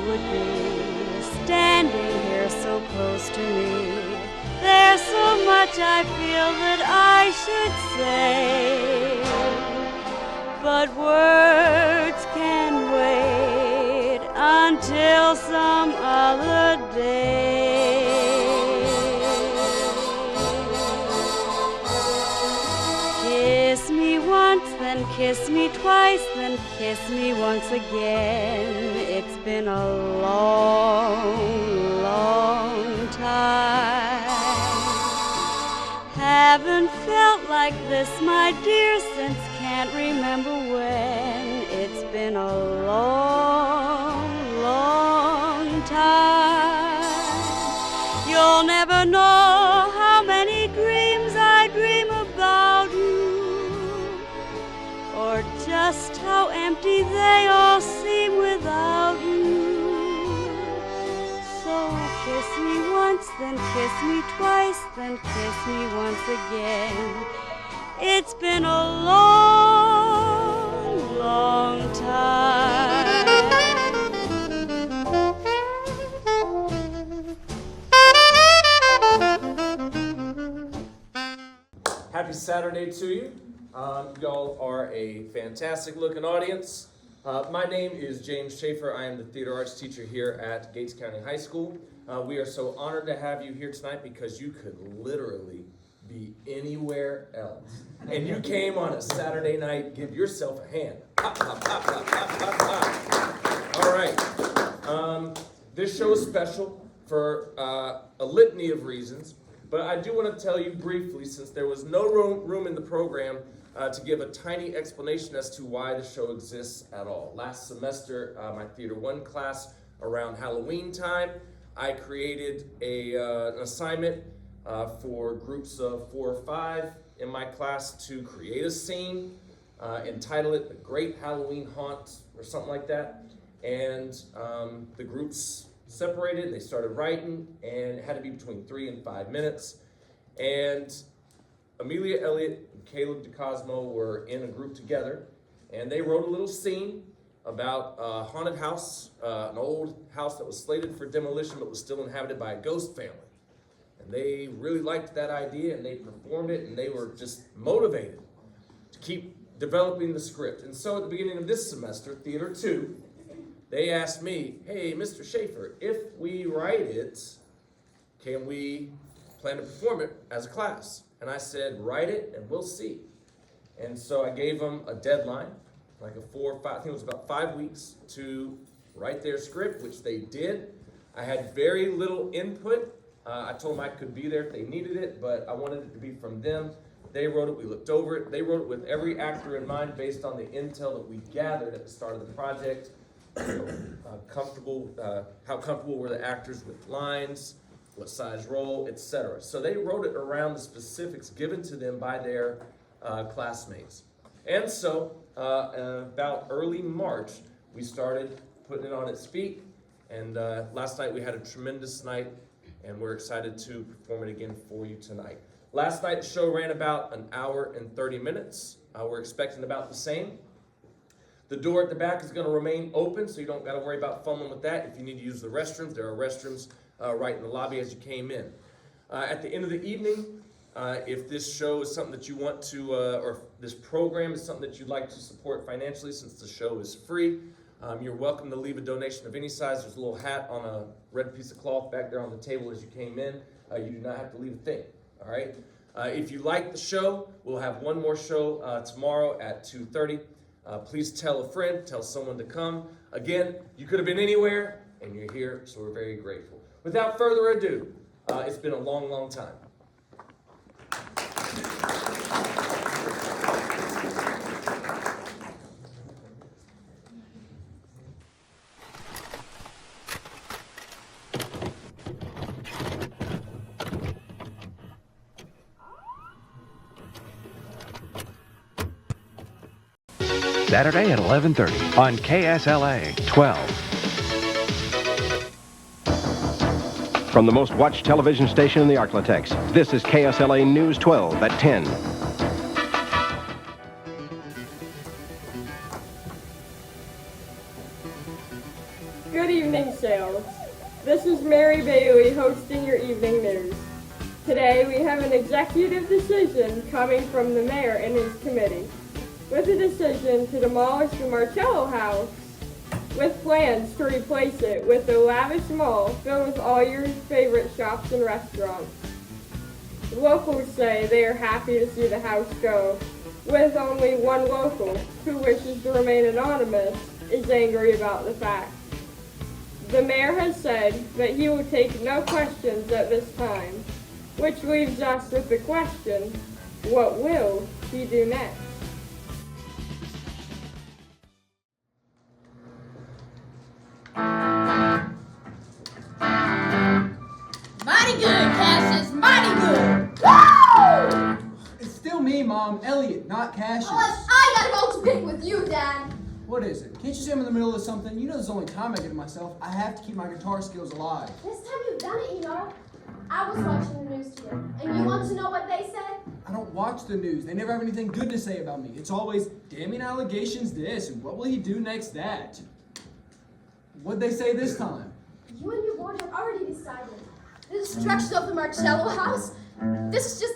would be standing here so close to me. There's so much I feel that I should say, but words can wait until some other day. Kiss me once, then kiss me twice, then kiss me once again. It's been a long, long time. Haven't felt like this, my dear, since can't remember when. It's been a long, long time. You'll never know how many dreams I dream about you, or just how empty they all seem without you. So kiss me once, then kiss me twice, then kiss me once again. It's been a long, long time. Happy Saturday to you. Y'all are a fantastic looking audience. My name is James Schaefer. I am the theater arts teacher here at Gates County High School. We are so honored to have you here tonight because you could literally be anywhere else. And you came on a Saturday night. Give yourself a hand. Pop, pop, pop, pop, pop, pop, pop. All right. This show is special for a litany of reasons, but I do want to tell you briefly, since there was no room in the program, to give a tiny explanation as to why the show exists at all. Last semester, my Theater 1 class, around Halloween time, I created an assignment for groups of 4 or 5 in my class to create a scene, entitle it The Great Halloween Haunt, or something like that. And the groups separated, they started writing, and it had to be between 3 and 5 minutes. And Amelia Elliott and Caleb DeCosmo were in a group together, and they wrote a little scene about a haunted house, an old house that was slated for demolition but was still inhabited by a ghost family. And they really liked that idea, and they performed it, and they were just motivated to keep developing the script. And so at the beginning of this semester, Theater 2, they asked me, hey, Mr. Schaefer, if we write it, can we plan to perform it as a class? And I said, write it and we'll see. And so I gave them a deadline, like a 4 or 5, I think it was about 5 weeks, to write their script, which they did. I had very little input. I told them I could be there if they needed it, but I wanted it to be from them. They wrote it, we looked over it. They wrote it with every actor in mind based on the intel that we gathered at the start of the project. How comfortable were the actors with lines, what size role, etc. So they wrote it around the specifics given to them by their classmates. And so about early March, we started putting it on its feet. And last night we had a tremendous night, and we're excited to perform it again for you tonight. Last night the show ran about 1 hour and 30 minutes. We're expecting about the same. The door at the back is going to remain open, so you don't got to worry about fumbling with that. If you need to use the restrooms, there are restrooms right in the lobby as you came in. At the end of the evening, if this show is something that you want to, or this program is something that you'd like to support financially, since the show is free, you're welcome to leave a donation of any size. There's a little hat on a red piece of cloth back there on the table as you came in. You do not have to leave a thing, all right? If you like the show, we'll have one more show tomorrow at 2:30. Please tell a friend, tell someone to come. Again, you could have been anywhere, and you're here, so we're very grateful. Without further ado, it's been a long, long time. Saturday at 11:30 on KSLA 12. From the most watched television station in the Arklatex, this is KSLA News 12 at 10. Good evening, Sales. This is Mary Bailey hosting your evening news. Today we have an executive decision coming from the mayor and his committee, with a decision to demolish the Marcello House with plans to replace it with a lavish mall filled with all your favorite shops and restaurants. Locals say they are happy to see the house go, with only one local, who wishes to remain anonymous, is angry about the fact. The mayor has said that he will take no questions at this time, which leaves us with the question, what will he do next? Mighty good, Cassius, mighty good. Woo! It's still me, Mom. Elliot, not Cassius. Unless I gotta go to pick with you, Dad. What is it? Can't you see I'm in the middle of something? You know there's only time I give to myself. I have to keep my guitar skills alive. This time you've done it, Enoch. I was watching the news today, and you want to know what they said? I don't watch the news. They never have anything good to say about me. It's always, damning allegations this, and what will he do next that. What'd they say this time? You and your board have already decided. The destruction of the Marcello house? This is just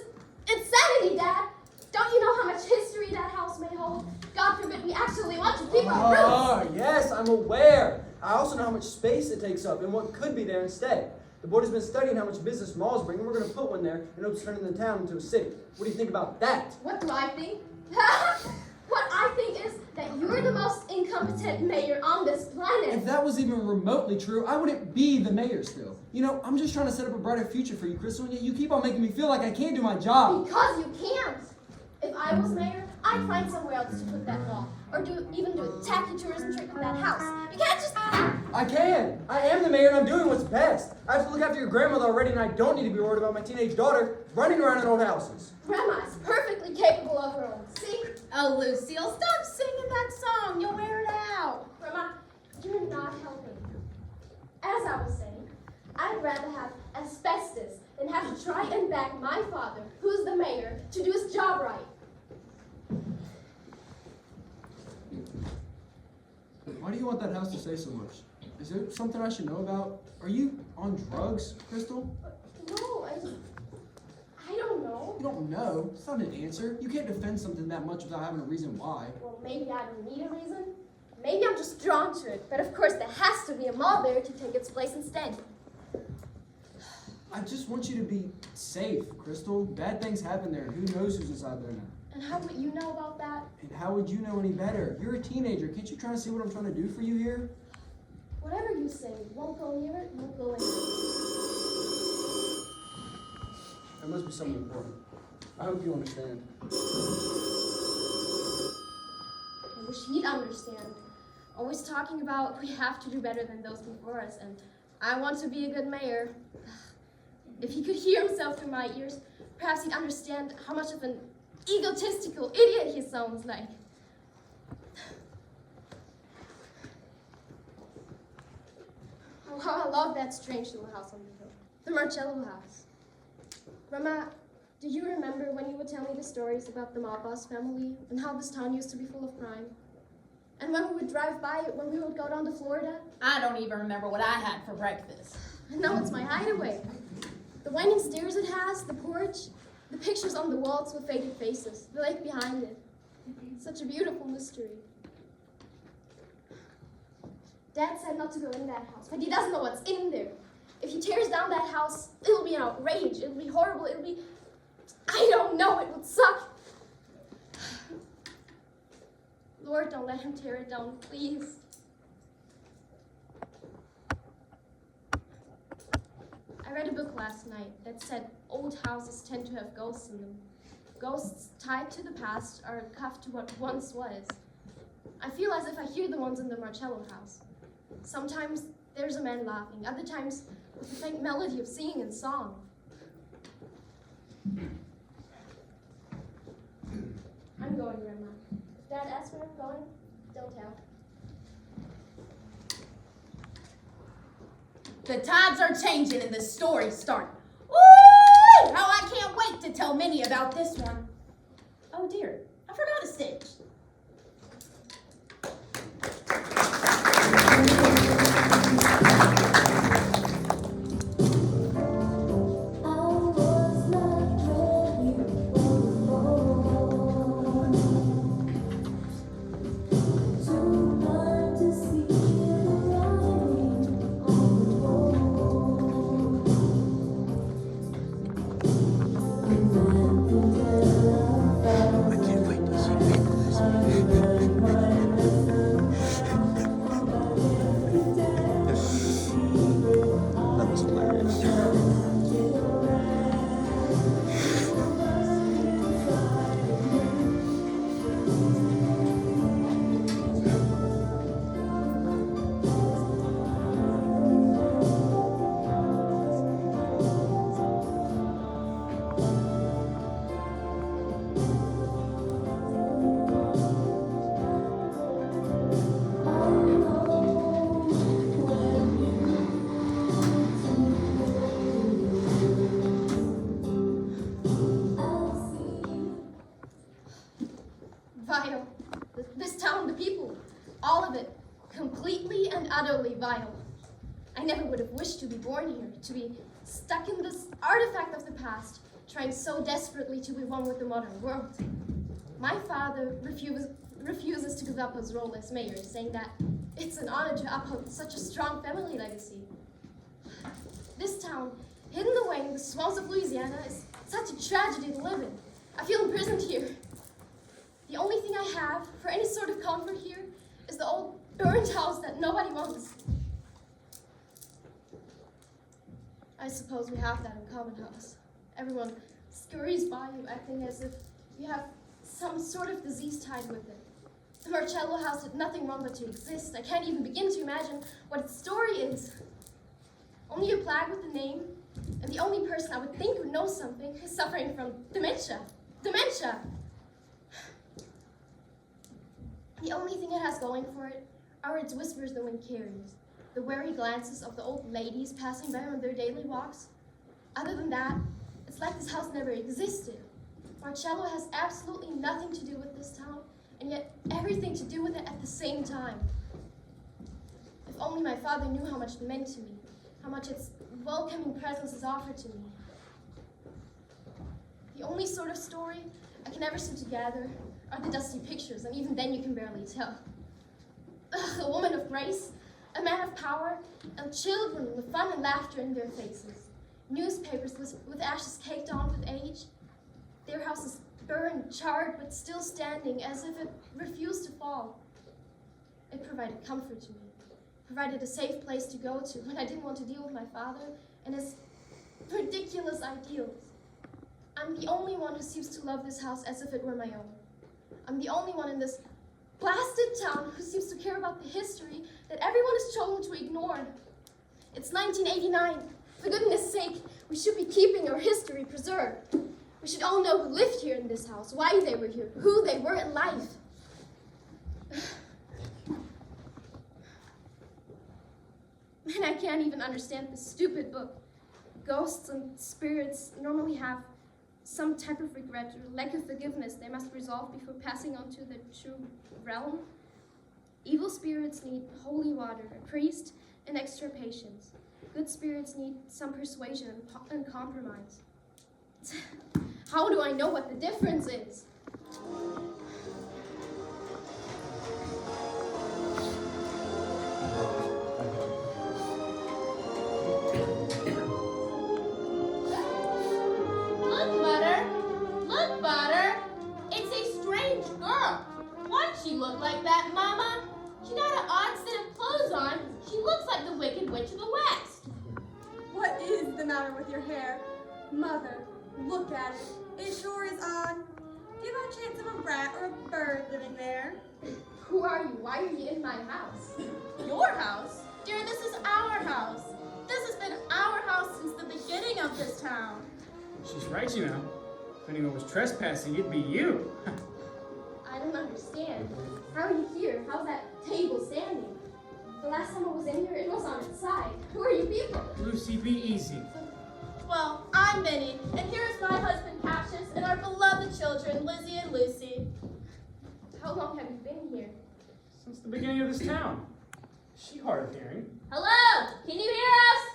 insanity, Dad. Don't you know how much history that house may hold? God forbid we actually want to keep our roots. Oh, yes, I'm aware. I also know how much space it takes up and what could be there instead. The board has been studying how much business malls bring, and we're going to put one there in hopes of turning the town into a city. What do you think about that? What do I think? What I think is that you're the most incompetent mayor on this planet. If that was even remotely true, I wouldn't be the mayor still. You know, I'm just trying to set up a brighter future for you, Crystal, and yet you keep on making me feel like I can't do my job. Because you can't. If I was mayor, I'd find somewhere else to put that wall. Or even do a tacky tourism trick on that house. You can't just... I can. I am the mayor, and I'm doing what's best. I have to look after your grandmother already, and I don't need to be worried about my teenage daughter running around in old houses. Grandma is perfectly capable of her own. See? Oh, Lucille, stop singing that song. You'll wear it out. Grandma, you're not helping. As I was saying, I'd rather have asbestos than have to try and back my father, who's the mayor, to do his job right. Why do you want that house to say so much? Is there something I should know about? Are you on drugs, Crystal? No, I don't know. You don't know. It's not an answer. You can't defend something that much without having a reason why. Well, maybe I don't need a reason. Maybe I'm just drawn to it. But of course, there has to be a mall there to take its place instead. I just want you to be safe, Crystal. Bad things happen there, and who knows who's inside there now. And how would you know about that? And how would you know any better? You're a teenager. Can't you try to see what I'm trying to do for you here? Whatever you say, won't go near it, won't go in it. There must be something important. I hope you understand. I wish he'd understand. Always talking about we have to do better than those before us, and I want to be a good mayor. If he could hear himself through my ears, perhaps he'd understand how much of an egotistical idiot he sounds like. Oh, how I love that strange little house on the hill. The Marcello house. Grandma, do you remember when you would tell me the stories about the mob boss family and how this town used to be full of crime? And when we would drive by it, when we would go down to Florida? I don't even remember what I had for breakfast. And now it's my hideaway. The winding stairs it has, the porch, the pictures on the walls with faded faces, the lake behind it. Such a beautiful mystery. Dad said not to go in that house, but he doesn't know what's in there. If he tears down that house, it'll be an outrage, it'll be horrible, it'll be... I don't know, it would suck. Lord, don't let him tear it down, please. I read a book last night that said old houses tend to have ghosts in them. Ghosts tied to the past are cuffed to what once was. I feel as if I hear the ones in the Marcello house. Sometimes there's a man laughing, other times with the faint melody of singing and song. I'm going, Grandma. If Dad asks where I'm going, don't tell. The tides are changing and the story's starting. Ooh! How I can't wait to tell Minnie about this one. Oh dear, I forgot a stitch. all of it completely and utterly vile. I never would have wished to be born here, to be stuck in this artifact of the past, trying so desperately to be one with the modern world. My father refuses to give up his role as mayor, saying that it's an honor to uphold such a strong family legacy. This town, hidden away in the swamps of Louisiana, is such a tragedy to live in. I feel imprisoned here. The only thing I have for any sort of comfort here is the old burned house that nobody wants. I suppose we have that in common house. Everyone scurries by you acting as if you have some sort of disease tied with it. The Marcello house did nothing wrong but to exist. I can't even begin to imagine what its story is. Only a plague with a name, and the only person I would think would know something is suffering from dementia. Dementia! The only thing it has going for it are its whispers the wind carries, the wary glances of the old ladies passing by on their daily walks. Other than that, it's like this house never existed. Marcello has absolutely nothing to do with this town, and yet everything to do with it at the same time. If only my father knew how much it meant to me, how much its welcoming presence is offered to me. The only sort of story I can ever seem to gather are the dusty pictures, and even then you can barely tell. A woman of grace, a man of power, and children with fun and laughter in their faces. Newspapers with ashes caked on with age. Their houses burned, charred, but still standing as if it refused to fall. It provided comfort to me, provided a safe place to go to when I didn't want to deal with my father and his ridiculous ideals. I'm the only one who seems to love this house as if it were my own. I'm the only one in this blasted town who seems to care about the history that everyone is chosen to ignore. It's 1989. For goodness sake, we should be keeping our history preserved. We should all know who lived here in this house, why they were here, who they were in life. And I can't even understand this stupid book. Ghosts and spirits normally have some type of regret or lack of forgiveness they must resolve before passing on to the true realm. Evil spirits need holy water, a priest, and extra patience. Good spirits need some persuasion and compromise. How do I know what the difference is? Look, Butter. It's a strange girl. Why'd she look like that, Mama? She got an odd set of clothes on. She looks like the Wicked Witch of the West. What is the matter with your hair? Mother, look at it. It sure is odd. Do you have a chance of a rat or a bird living there? Who are you? Why are you in my house? Your house? Dear, this is our house. This has been our house since the beginning of this town. She's right, you know. If anyone was trespassing, it'd be you. I don't understand. How are you here? How's that table standing? The last time I was in here, it was on its side. Who are you people? Lucy, be easy. Well, I'm Minnie, and here's my husband Cassius and our beloved children, Lizzie and Lucy. How long have you been here? Since the beginning of this town. Is she hard of hearing? Hello, can you hear us?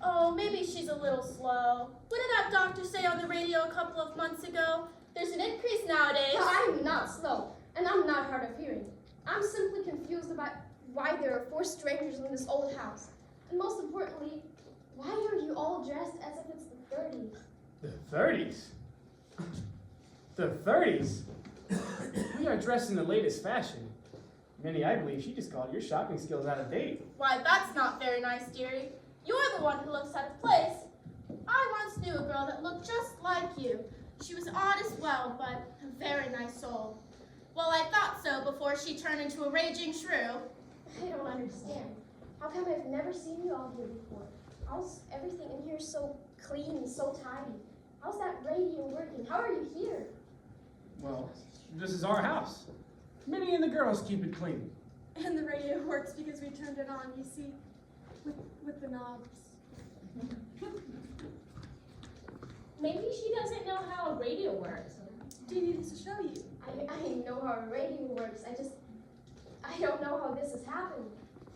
Oh, maybe she's a little slow. What did that doctor say on the radio a couple of months ago? There's an increase nowadays. I'm not slow, and I'm not hard of hearing. I'm simply confused about why there are 4 strangers in this old house. And most importantly, why are you all dressed as if it's the 30s? The 30s? The 30s? We are dressed in the latest fashion. Minnie, I believe she just called your shopping skills out of date. Why, that's not very nice, dearie. You're the one who looks out of place. I once knew a girl that looked just like you. She was odd as well, but a very nice soul. Well, I thought so before she turned into a raging shrew. I don't understand. How come I've never seen you all here before? How's everything in here so clean and so tidy? How's that radio working? How are you here? Well, this is our house. Minnie and the girls keep it clean. And the radio works because we turned it on, you see, with the knobs. Maybe she doesn't know how a radio works. Do you need us to show you? I know how a radio works. I don't know how this has happened.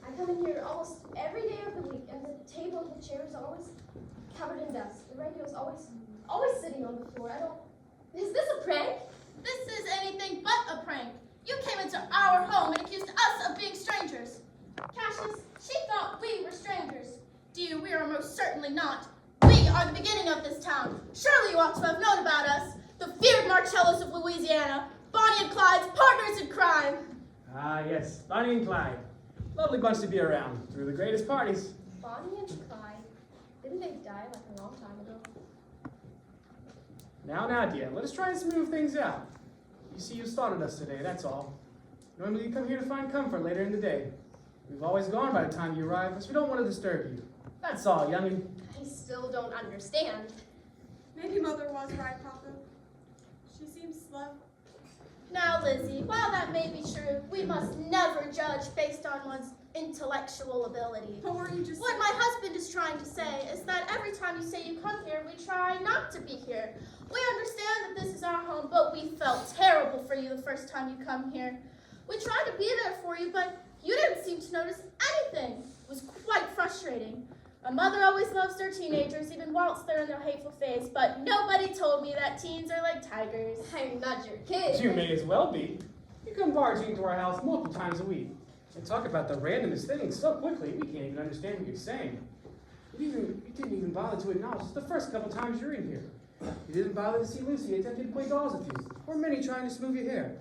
I come in here almost every day of the week, and the table and the chairs are always covered in dust. The radio's always sitting on the floor. Is this a prank? This is anything but a prank. You came into our home and accused us of being strangers. Cassius, she thought we were strangers. Dear, we are most certainly not. We are the beginning of this town. Surely you ought to have known about us. The feared Marcellos of Louisiana, Bonnie and Clyde's partners in crime. Ah, yes, Bonnie and Clyde. Lovely bunch to be around. Through the greatest parties. Bonnie and Clyde? Didn't they die like a long time ago? Now, dear, let us try and smooth things out. You see, you started us today, that's all. Normally you come here to find comfort later in the day. We've always gone by the time you arrive, because we don't want to disturb you. That's all, youngin'. I still don't understand. Maybe Mother was right, Papa. She seems slow. Now, Lizzie, while that may be true, we must never judge based on one's intellectual ability. But weren't you just... What my husband is trying to say is that every time you say you come here, we try not to be here. We understand that this is our home, but we felt terrible for you the first time you come here. We tried to be there for you, but you didn't seem to notice anything. It was quite frustrating. A mother always loves their teenagers, even whilst they're in their hateful phase, but nobody told me that teens are like tigers. I'm not your kid. You may as well be. You come barging into our house multiple times a week. And talk about the randomest things so quickly, we can't even understand what you're saying. You didn't even bother to acknowledge us the first couple times you're in here. You didn't bother to see Lucy attempting to play dolls with you, or Minnie trying to smooth your hair.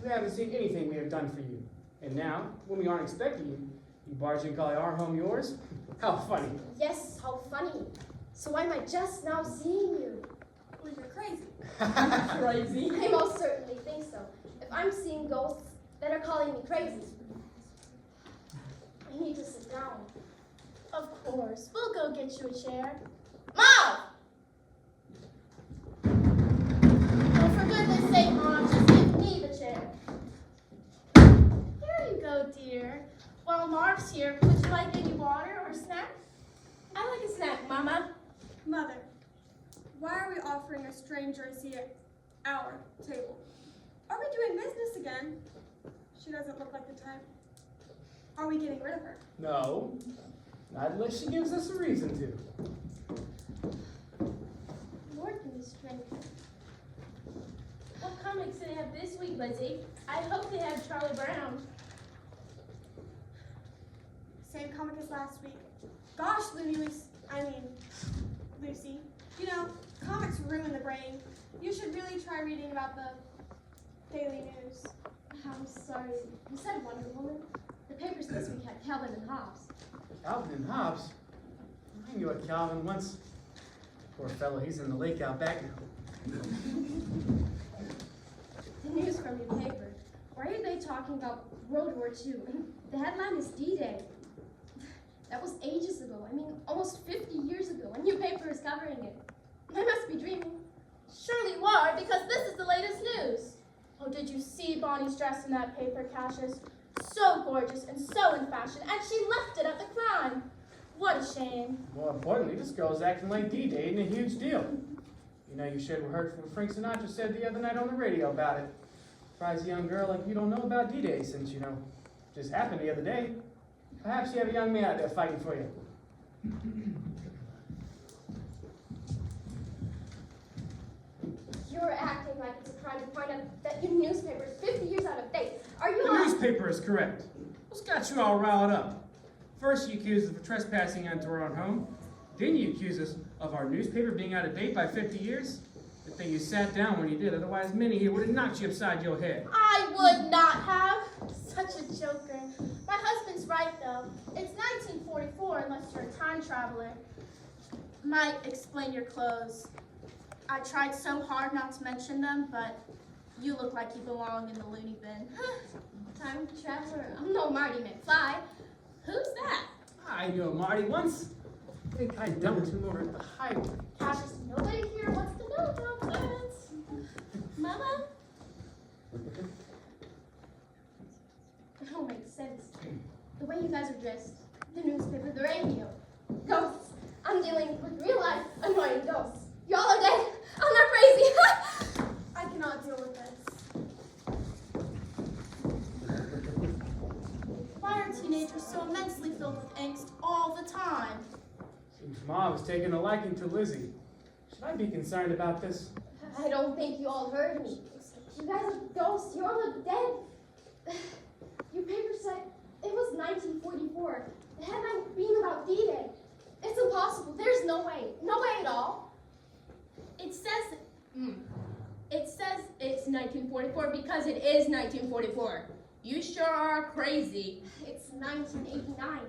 You haven't seen anything we have done for you. And now, when we aren't expecting you, you barge in and call our home yours? How funny. Yes, how funny. So why am I just now seeing you? Well, you're crazy. Crazy? I most certainly think so. If I'm seeing ghosts that are calling me crazy, I need to sit down. Of course, we'll go get you a chair. Mom! Oh, for goodness sake, Mom, just give me the chair. Here you go, dear. While Mark's here, would you like any water or snack? I like a snack, Mama. Mother, why are we offering a stranger a seat at our table? Are we doing business again? She doesn't look like the type. Are we getting rid of her? No, not unless she gives us a reason to. Lord, these strangers. What comics do they have this week, Lizzie? I hope they have Charlie Brown. Same comic as last week. Gosh, Lucy. You know, comics ruin the brain. You should really try reading about the Daily News. I'm sorry. You said Wonder Woman. The papers this week had Calvin and Hobbes. Calvin and Hobbes? I knew a Calvin once. Poor fellow, he's in the lake out back now. The news from your paper. Why are they talking about World War II? The headline is D-Day. That was ages ago. I mean, almost 50 years ago, and your paper is covering it. I must be dreaming. Surely you are, because this is the latest news. Oh, did you see Bonnie's dress in that paper, Cassius? So gorgeous and so in fashion, and she left it at the crime. What a shame. More importantly, this girl's acting like D-Day ain't a huge deal. You know, you should have heard what Frank Sinatra said the other night on the radio about it. Surprised a young girl like you don't know about D-Day since, you know, just happened the other day. Perhaps you have a young man out there fighting for you. You're acting like it's a crime to point out that your newspaper is 50 years out of date. Are you The newspaper is correct. What's got you all riled up? First you accuse us of trespassing onto our own home. Then you accuse us of our newspaper being out of date by 50 years. Good thing you sat down when you did, otherwise Minnie here would have knocked you upside your head. I would not have. Such a joker. My husband's right, though. It's 1944 unless you're a time traveler. Might explain your clothes. I tried so hard not to mention them, but you look like you belong in the loony bin. Time traveler? I'm no Marty McFly. Who's that? I knew a Marty once. I think I dumped him over at the highway. Cassius, nobody here wants to know about that. Mama? It don't make sense. The way you guys are dressed, the newspaper, the radio, ghosts. I'm dealing with real life annoying ghosts. Y'all are dead. I'm not crazy. I cannot deal with this. teenagers so immensely filled with angst all the time. Seems Ma was taking a liking to Lizzie. Should I be concerned about this? I don't think you all heard me. You guys are ghosts. You're all dead. Your paper said it was 1944. The headline being about D-Day. It's impossible. There's no way. No way at all. It says it's 1944 because it is 1944. You sure are crazy. It's 1989.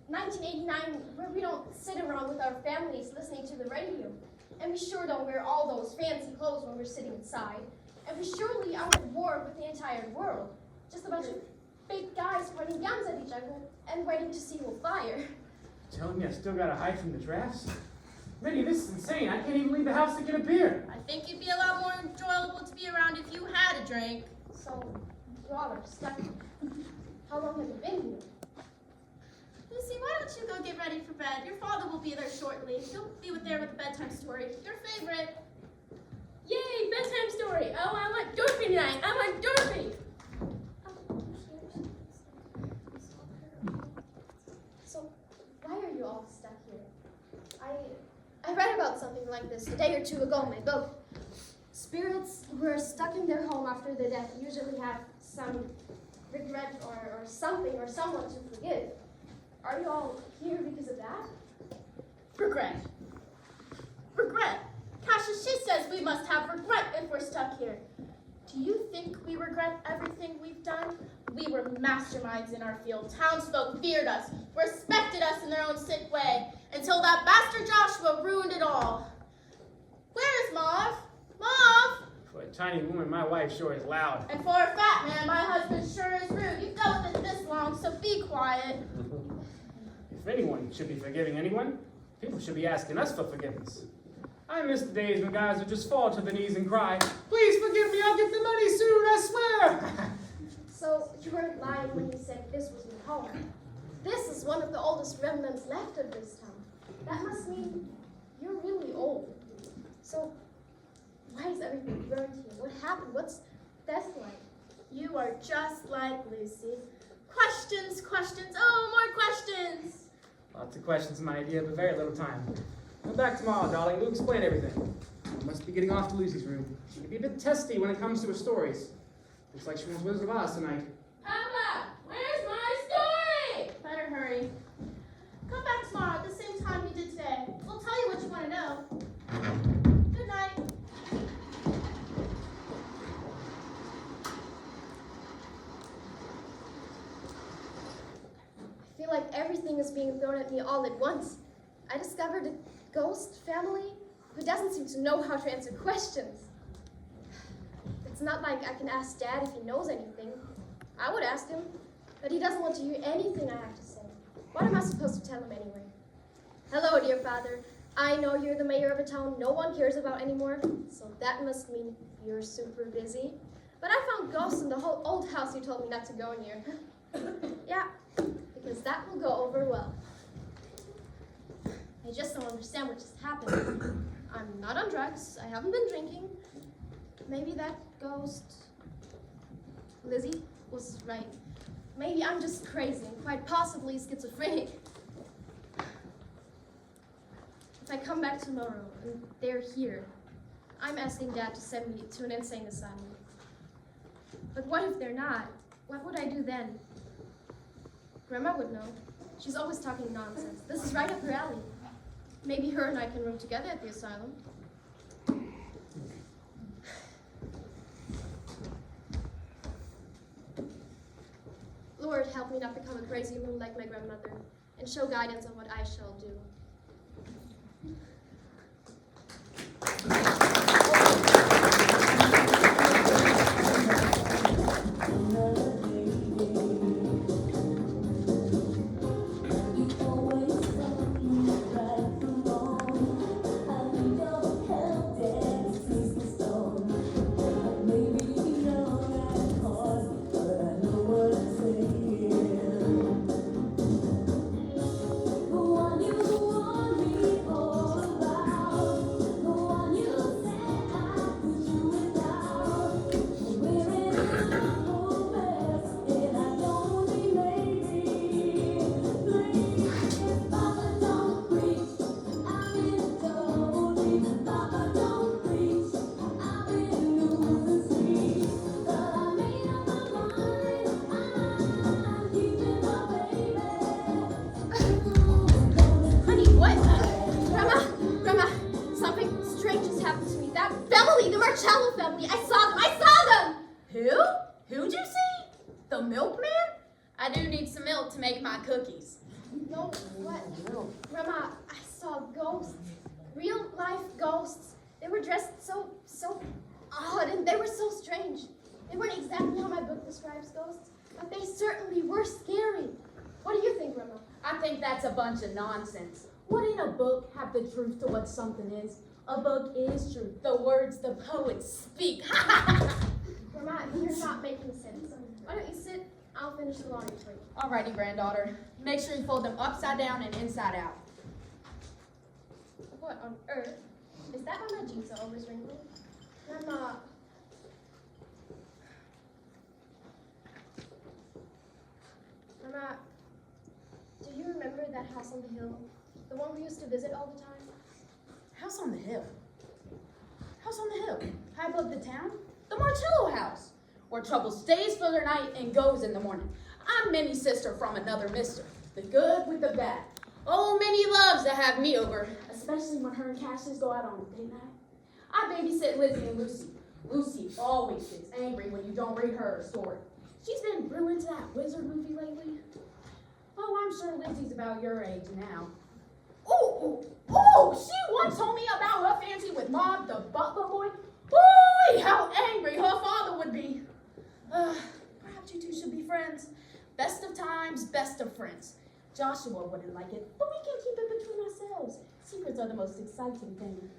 1989, where we don't sit around with our families listening to the radio. And we sure don't wear all those fancy clothes when we're sitting inside. And we surely aren't at war with the entire world. Just a bunch of big guys pointing guns at each other and waiting to see who'll fire. Telling me I still gotta hide from the drafts? Minnie, this is insane. I can't even leave the house to get a beer. I think it'd be a lot more enjoyable to be around if you had a drink. So, you all are stuck. How long have you been here? Lucy, why don't you go get ready for bed? Your father will be there shortly. He'll be there with the bedtime story. Your favorite. Yay, bedtime story. Oh, I want Dorothy tonight. I want Dorothy. So, why are you all stuck here? I read about something like this a day or two ago in my book. Spirits who are stuck in their home after their death usually have some regret or something or someone to forgive. Are you all here because of that? Regret. Regret. Cassius, she says we must have regret if we're stuck here. Do you think we regret everything we've done? We were masterminds in our field. Townsfolk feared us, respected us in their own sick way, until that bastard Joshua ruined it all. Where is Marv? Marv! For a tiny woman, my wife sure is loud. And for a fat man, my husband sure is rude. You've dealt with it this long, so be quiet. If anyone should be forgiving anyone, people should be asking us for forgiveness. I miss the days when guys would just fall to the knees and cry, "Please forgive me, I'll get the money soon, I swear!" So, you weren't lying when you said this was your home. This is one of the oldest remnants left of this town. That must mean you're really old. So, why is everything burned here? What happened? What's death like? You are just like Lucy. Questions, questions, oh, more questions. Lots of questions, my dear, but very little time. Come back tomorrow, darling. We'll explain everything. I must be getting off to Lucy's room. She can be a bit testy when it comes to her stories. Looks like she wants Wizard of Oz tonight. Papa, where's my story? Better hurry. Come back tomorrow at the same time you did today. We'll tell you what you want to know. Good night. I feel like everything is being thrown at me all at once. I discovered a ghost family who doesn't seem to know how to answer questions. It's not like I can ask Dad if he knows anything. I would ask him, but he doesn't want to hear anything I have to say. What am I supposed to tell him anyway? Hello, dear father. I know you're the mayor of a town no one cares about anymore, so that must mean you're super busy. But I found ghosts in the whole old house you told me not to go near. Yeah, because that will go over well. I just don't understand what just happened. I'm not on drugs. I haven't been drinking. Maybe that ghost, Lizzie, was right. Maybe I'm just crazy and quite possibly schizophrenic. If I come back tomorrow and they're here, I'm asking Dad to send me to an insane asylum. But what if they're not? What would I do then? Grandma would know. She's always talking nonsense. This is right up her alley. Maybe her and I can room together at the asylum. Lord, help me not become a crazy loon like my grandmother, and show guidance on what I shall do. milk to make my cookies. No, what? Grandma, I saw ghosts. Real life ghosts. They were dressed so odd and they were so strange. They weren't exactly how my book describes ghosts, but they certainly were scary. What do you think, Grandma? I think that's a bunch of nonsense. Wouldn't a book have the truth to what something is? A book is truth. The words the poets speak. Grandma, you're not making sense. Why don't you sit? I'll finish the laundry for you. Alrighty, granddaughter. Make sure you fold them upside down and inside out. What on earth? Is that why my jeans are always wrinkled? Grandma. Grandma, do you remember that house on the hill? The one we used to visit all the time? House on the hill. House on the hill. High above the town? The Marcello house, where trouble stays for the night and goes in the morning. I'm Minnie's sister from another mister. The good with the bad. Oh, Minnie loves to have me over, especially when her and Cassius go out on a date night. I babysit Lizzie and Lucy. Lucy always gets angry when you don't read her a story. She's been real into that wizard movie lately. Oh, I'm sure Lizzie's about your age now. Oh, she once told me about her fancy with Bob the butler boy. Boy, how angry her father would be. Perhaps you two should be friends. Best of times, best of friends. Joshua wouldn't like it, but we can keep it between ourselves. Secrets are the most exciting thing.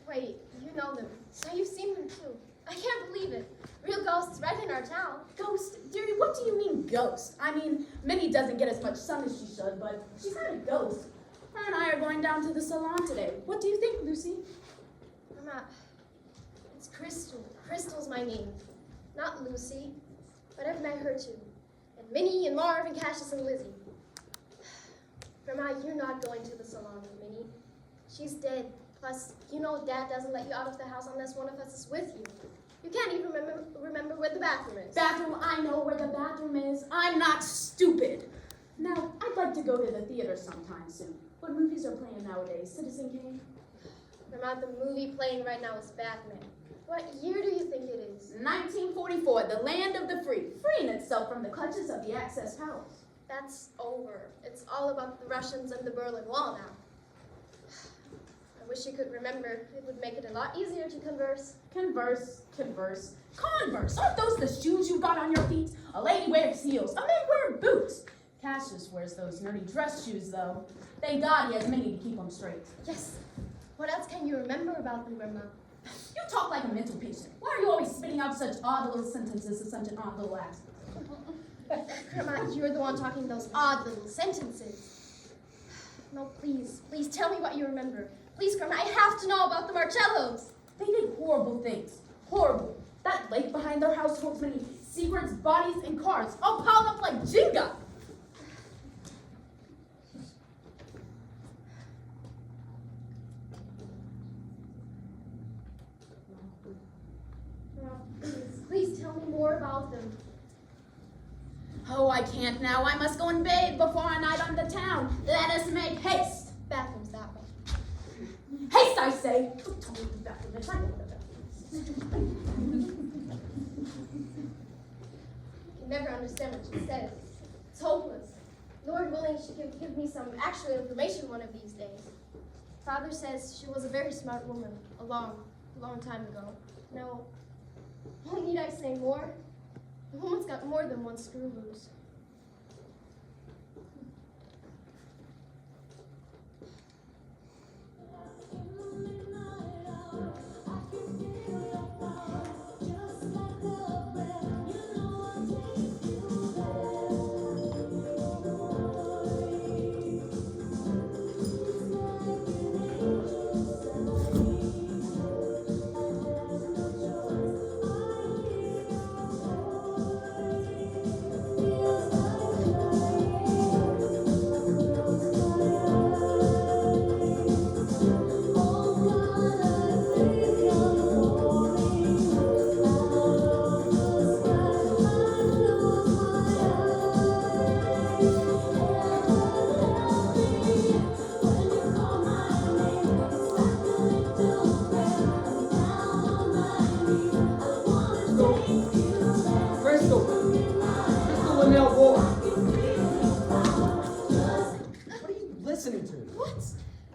Wait, you know them. So you've seen them too. I can't believe it. Real ghosts right in our town. Ghost? Dearie, what do you mean ghost? I mean, Minnie doesn't get as much sun as she should, but she's not a ghost. Her and I are going down to the salon today. What do you think, Lucy? Grandma, it's Crystal. Crystal's my name. Not Lucy. But I've met her too. And Minnie and Marv and Cassius and Lizzie. Grandma, you're not going to the salon with Minnie. She's dead. Plus, you know Dad doesn't let you out of the house unless one of us is with you. You can't even remember where the bathroom is. Bathroom, I know where the bathroom is. I'm not stupid. Now, I'd like to go to the theater sometime soon. What movies are playing nowadays? Citizen Kane? Grandma, the movie playing right now is Batman. What year do you think it is? 1944, the land of the free. Freeing itself from the clutches of the Axis powers. That's over. It's all about the Russians and the Berlin Wall now. I wish you could remember. It would make it a lot easier to converse. Converse. Converse. Aren't those the shoes you got on your feet? A lady wears heels. A man wears boots. Cassius wears those nerdy dress shoes, though. Thank God he has Minnie to keep them straight. Yes. What else can you remember about them, Grandma? You talk like a mental patient. Why are you always spitting out such odd little sentences with such an odd little accent? Grandma, you're the one talking those odd little sentences. No, please tell me what you remember. Please, Grandma, I have to know about the Marcellos. They did horrible things. Horrible. That lake behind their house holds many secrets, bodies, and cars, all piled up like Jenga. Please tell me more about them. Oh, I can't now. I must go and bathe before our night on the town. Let us make haste. Bathroom's that way. Haste, I say. Don't tell me what the bathroom is. I know what the bathroom I can never understand what she says. It's hopeless. Lord willing, she can give me some actual information one of these days. Father says she was a very smart woman a long time ago. Now, what need I say more? The woman's got more than one screw loose.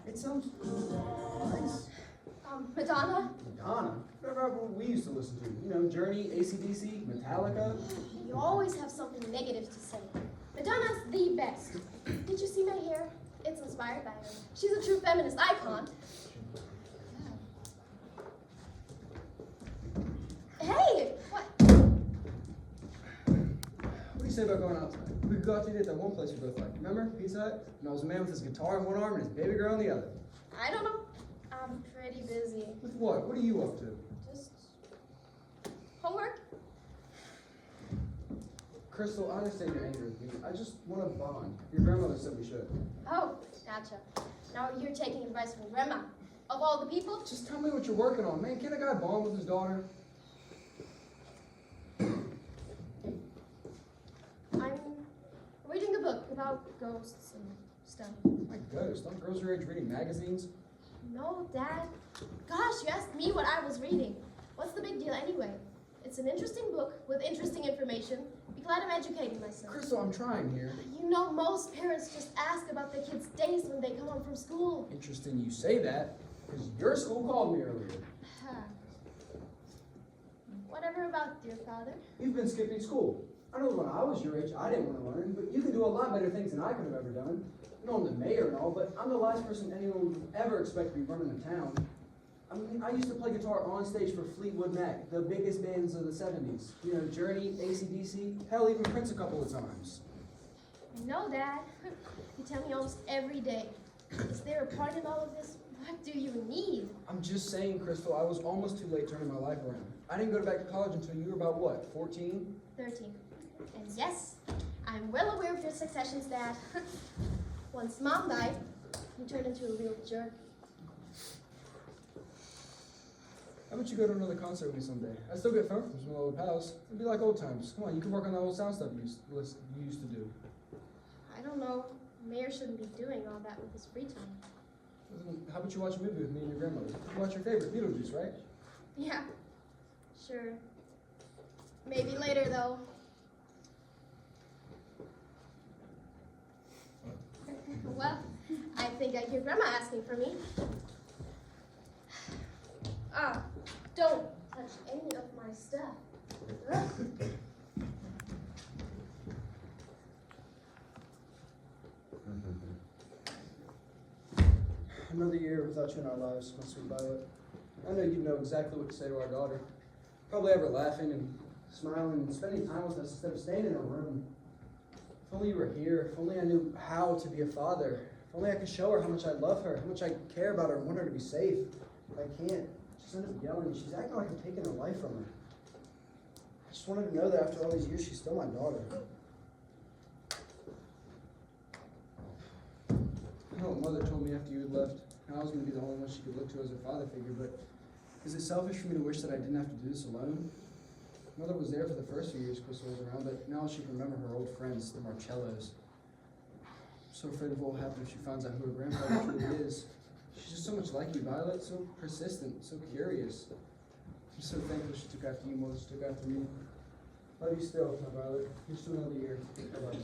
It sounds nice. Madonna? Madonna? Whatever we used to listen to. You know, Journey, AC/DC, Metallica. You always have something negative to say. Madonna's the best. Did you see my hair? It's inspired by her. She's a true feminist icon. Hey! What? What do you say about going out tonight? We could go out to eat at that one place we both like. Remember? Pizza Hut? And I was a man with his guitar in one arm and his baby girl in the other. I don't know. I'm pretty busy. With what? What are you up to? Just homework? Crystal, I understand you're angry with me. I just want to bond. Your grandmother said we should. Oh, gotcha. Now you're taking advice from Grandma. Of all the people? Just tell me what you're working on, man. Can't a guy bond with his daughter? I'm reading a book about ghosts and stuff. My ghost. Aren't girls your age reading magazines? No, Dad. Gosh, you asked me what I was reading. What's the big deal anyway? It's an interesting book with interesting information. Be glad I'm educating myself. Crystal, I'm trying here. You know, most parents just ask about their kids' days when they come home from school. Interesting you say that, because your school called me earlier. Whatever about your father? You've been skipping school. I know when I was your age, I didn't want to learn, but you can do a lot better things than I could have ever done. You know, I'm the mayor and all, but I'm the last person anyone would ever expect to be running the town. I mean, I used to play guitar on stage for Fleetwood Mac, the biggest bands of the 70s. You know, Journey, AC/DC, hell, even Prince a couple of times. I know, Dad. You tell me almost every day. Is there a part in all of this? What do you need? I'm just saying, Crystal, I was almost too late turning my life around. I didn't go back to college until you were about, what, 14? 13. And yes, I'm well aware of your successions, Dad. Once Mom died, you turned into a real jerk. How about you go to another concert with me someday? I still get phone calls from my old pals. It'd be like old times. Come on, you can work on that old sound stuff you used to do. I don't know. Mayor shouldn't be doing all that with his free time. How about you watch a movie with me and your grandmother? You watch your favorite, Beetlejuice, right? Yeah, sure. Maybe later, though. Well, I think I hear Grandma asking for me. Ah, don't touch any of my stuff. Ugh. Another year without you in our lives, my sweet Violet. I know you know exactly what to say to our daughter. Probably ever laughing and smiling and spending time with us instead of staying in a room. If only you were here. If only I knew how to be a father. If only I could show her how much I love her, how much I care about her and want her to be safe. But I can't. She's ends up yelling. She's acting like I'm taking her life from her. I just wanted to know that after all these years, she's still my daughter. I know what Mother told me after you had left. I was going to be the only one she could look to as her father figure, but is it selfish for me to wish that I didn't have to do this alone? Mother was there for the first few years Crystal was around, but now she can remember her old friends, the Marcellos. I'm so afraid of what will happen if she finds out who her grandfather truly is. She's just so much like you, Violet, so persistent, so curious. I'm so thankful she took after you more than she took after me. Love you still, my Violet. Here's to another year. Bye-bye.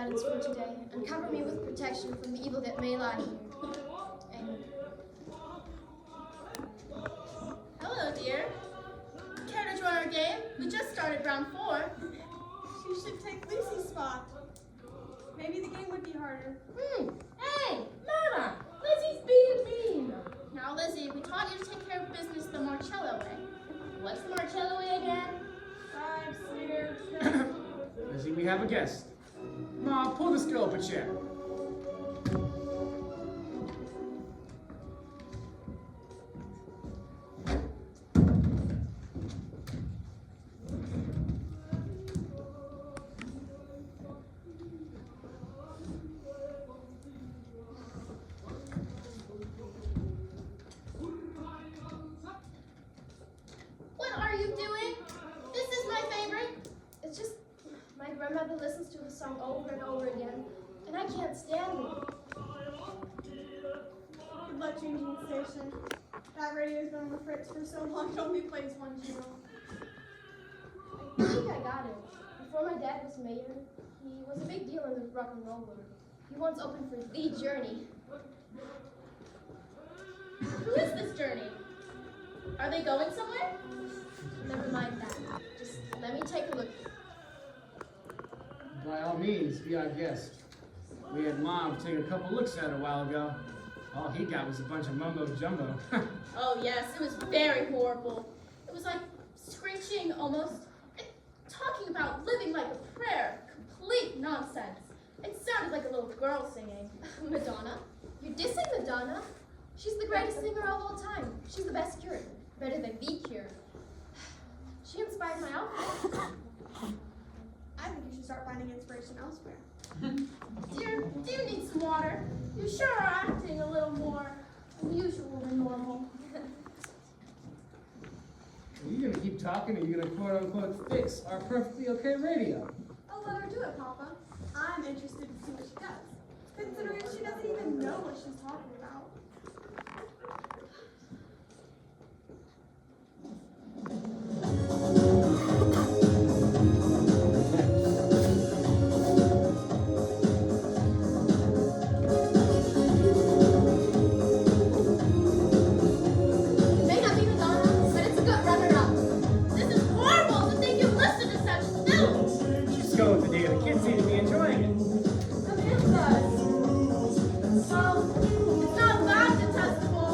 guidance for today, and cover me with protection from the evil that may lie here. Amen. Hello, dear. Care to join our game? We just started round 4. She should take Lucy's spot. Maybe the game would be harder. Hey, Mama! Lizzie's being mean! Now, Lizzie, we taught you to take care of business the Marcello way. What's the Marcello way again? 5, 6, 7. Lizzie, we have a guest. Ma, pull this girl up a chair. What are you doing? This is my favorite. It's just my grandmother listens to the song over and over again, and I can't stand it. Good luck changing the station. That radio's been on the fritz for so long, it only plays one channel. I think I got it. Before my dad was mayor, he was a big deal in the rock and roll world. He once opened for The Journey. Who is this Journey? Are they going somewhere? Never mind that. Just let me take a look. By all means, be our guest. We had Mom take a couple looks at her a while ago. All he got was a bunch of mumbo jumbo. Oh, yes, it was very horrible. It was like screeching almost, and talking about living like a prayer. Complete nonsense. It sounded like a little girl singing. Madonna? You're dissing Madonna? She's the greatest singer of all time. She's the best cure. Better than the cure. She inspired my outfit. I think you should start finding inspiration elsewhere. Dear, do you need some water? You sure are acting a little more unusual than normal. Are you gonna keep talking, or are you gonna quote unquote fix our perfectly okay radio? I'll let her do it, Papa. I'm interested to see what she does, considering she doesn't even know what she's talking about. It may not be Madonna, but it's a good runner-up. This is horrible to think you listen to such filth. Just go with the day. The kids seem to be enjoying it. Samantha. Well, it's not that detestable.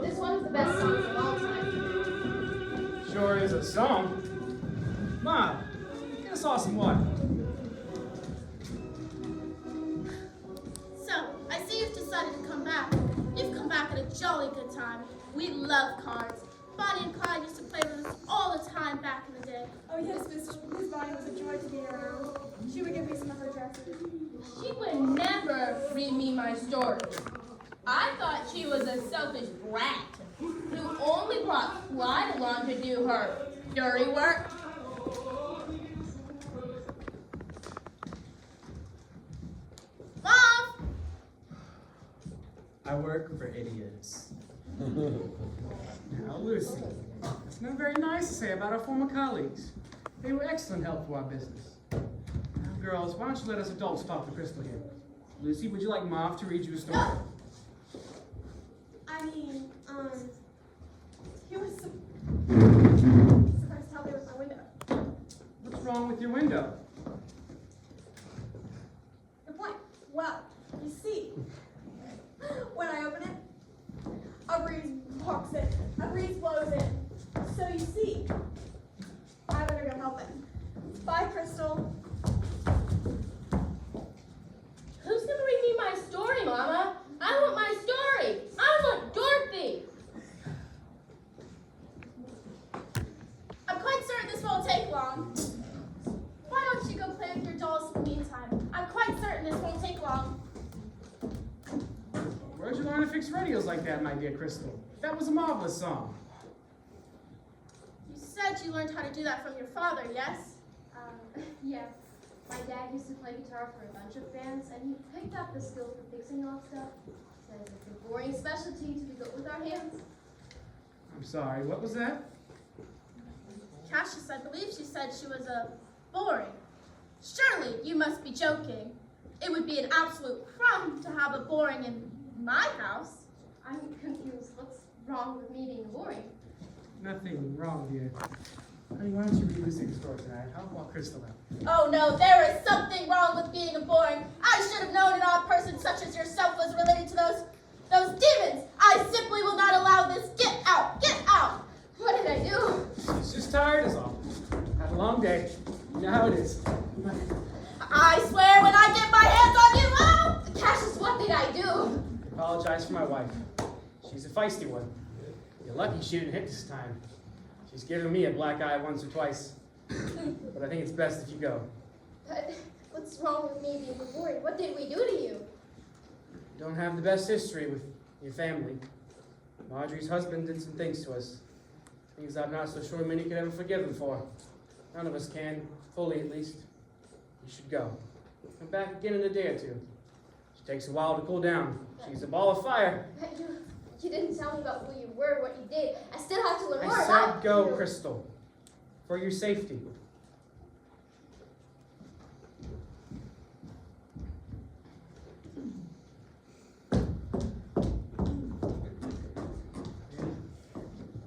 This one's the best song of all time. Sure is a song. Mom, get us all some water. So, I see you've decided to come back. You've come back at a jolly good time. We love cards. Bonnie and Clyde used to play with us all the time back in the day. Oh yes, Miss Bonnie was a joy to be around. She would give me some of her dresses. She would never read me my story. I thought she was a selfish brat who only brought Clyde along to do her dirty work. Mom! I work for idiots. Now, Lucy, it's not very nice to say about our former colleagues. They were excellent help for our business. Now, girls, why don't you let us adults talk to Crystal here? Lucy, would you like Mom to read you a story? No. I mean, he was surprised how they was my window. What's wrong with your window? Good point. Well, you see, when I open it, a breeze walks in, a breeze blows in. So you see, I better go help him. Bye, Crystal. Who's gonna read me my story, Mama? I want my story. I want Dorothy. I'm quite certain this won't take long. Why don't you go play with your dolls in the meantime? I'm quite certain this won't take long. like that, my dear Crystal. That was a marvelous song. You said you learned how to do that from your father, yes? Yeah. My dad used to play guitar for a bunch of bands, and he picked up the skill for fixing off stuff. Says it's a boring specialty to be good with our hands. I'm sorry, what was that? Cassius, I believe she said she was boring. Surely you must be joking. It would be an absolute crime to have a boring in my house. I'm confused. What's wrong with me being boring? Nothing wrong, dear. Honey, why don't you read Lucy the story tonight? How about Crystal out? Oh no, there is something wrong with being a boring. I should have known an odd person such as yourself was related to those demons. I simply will not allow this. Get out! Get out! What did I do? She's just tired is all. Had a long day. You know how it is. I swear when I get my hands on you, oh! Cassius, what did I do? Apologize for my wife. She's a feisty one. You're lucky she didn't hit this time. She's given me a black eye once or twice. But I think it's best if you go. But what's wrong with me being boring? What did we do to you? You don't have the best history with your family. Marjorie's husband did some things to us. Things I'm not so sure Minnie could ever forgive him for. None of us can, fully at least. You should go. Come back again in a day or two. She takes a while to cool down. She's a ball of fire. But you didn't tell me about who you were, what you did. I still have to learn more I about said go, you. Crystal. For your safety.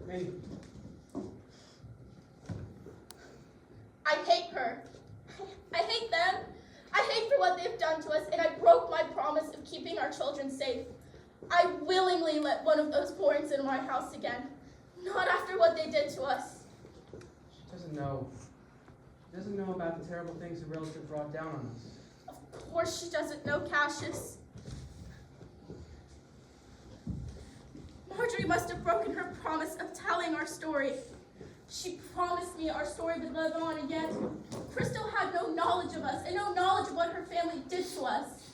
Minnie. I hate her. I hate them. I hate for what they've done to us, and I broke my promise of keeping our children safe. I willingly let one of those borings into my house again. Not after what they did to us. She doesn't know. She doesn't know about the terrible things the relative brought down on us. Of course she doesn't know, Cassius. Marjorie must have broken her promise of telling our story. She promised me our story would live on, and yet Crystal had no knowledge of us and no knowledge of what her family did to us.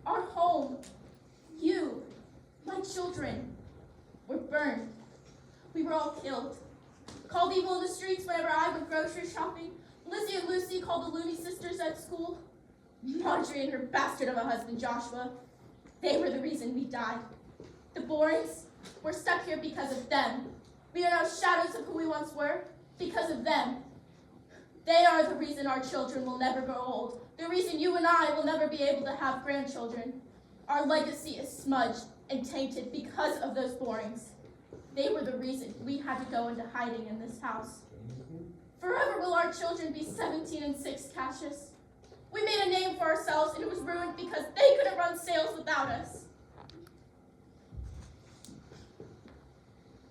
Our home, you, my children, were burned. We were all killed. Called evil in the streets whenever I went grocery shopping. Lizzie and Lucy called the Looney sisters at school. Marjorie and her bastard of a husband, Joshua. They were the reason we died. The Borings were stuck here because of them. We are now shadows of who we once were because of them. They are the reason our children will never grow old. The reason you and I will never be able to have grandchildren. Our legacy is smudged and tainted because of those Borings. They were the reason we had to go into hiding in this house. Forever will our children be 17 and 6, Cassius. We made a name for ourselves, and it was ruined because they couldn't run sales without us.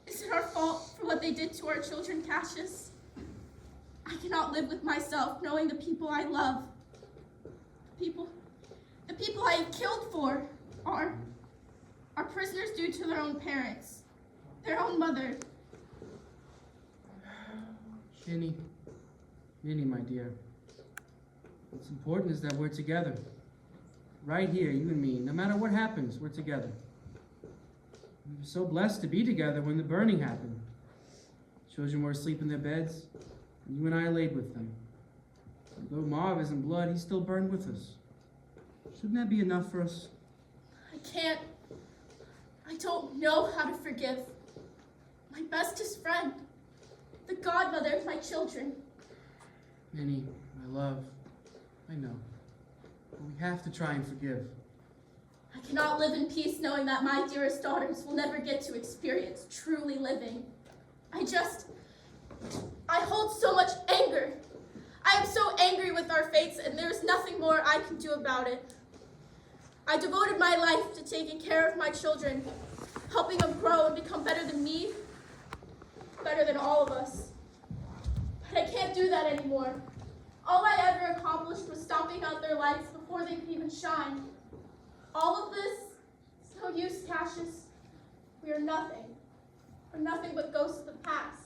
Is it our fault for what they did to our children, Cassius? I cannot live with myself knowing the people I love, the people I have killed for, are prisoners due to their own parents, their own mother. Minnie, my dear. What's important is that we're together. Right here, you and me. No matter what happens, we're together. We were so blessed to be together when the burning happened. Children were asleep in their beds, and you and I laid with them. Though Marv is in blood, he's still burned with us. Shouldn't that be enough for us? I don't know how to forgive. My bestest friend, the godmother of my children. Minnie, my love, I know. But we have to try and forgive. I cannot live in peace knowing that my dearest daughters will never get to experience truly living. I hold so much anger. I am so angry with our fates, and there is nothing more I can do about it. I devoted my life to taking care of my children, helping them grow and become better than me, better than all of us. But I can't do that anymore. All I ever accomplished was stomping out their lights before they could even shine. All of this is no use, Cassius. We are nothing. We're nothing but ghosts of the past.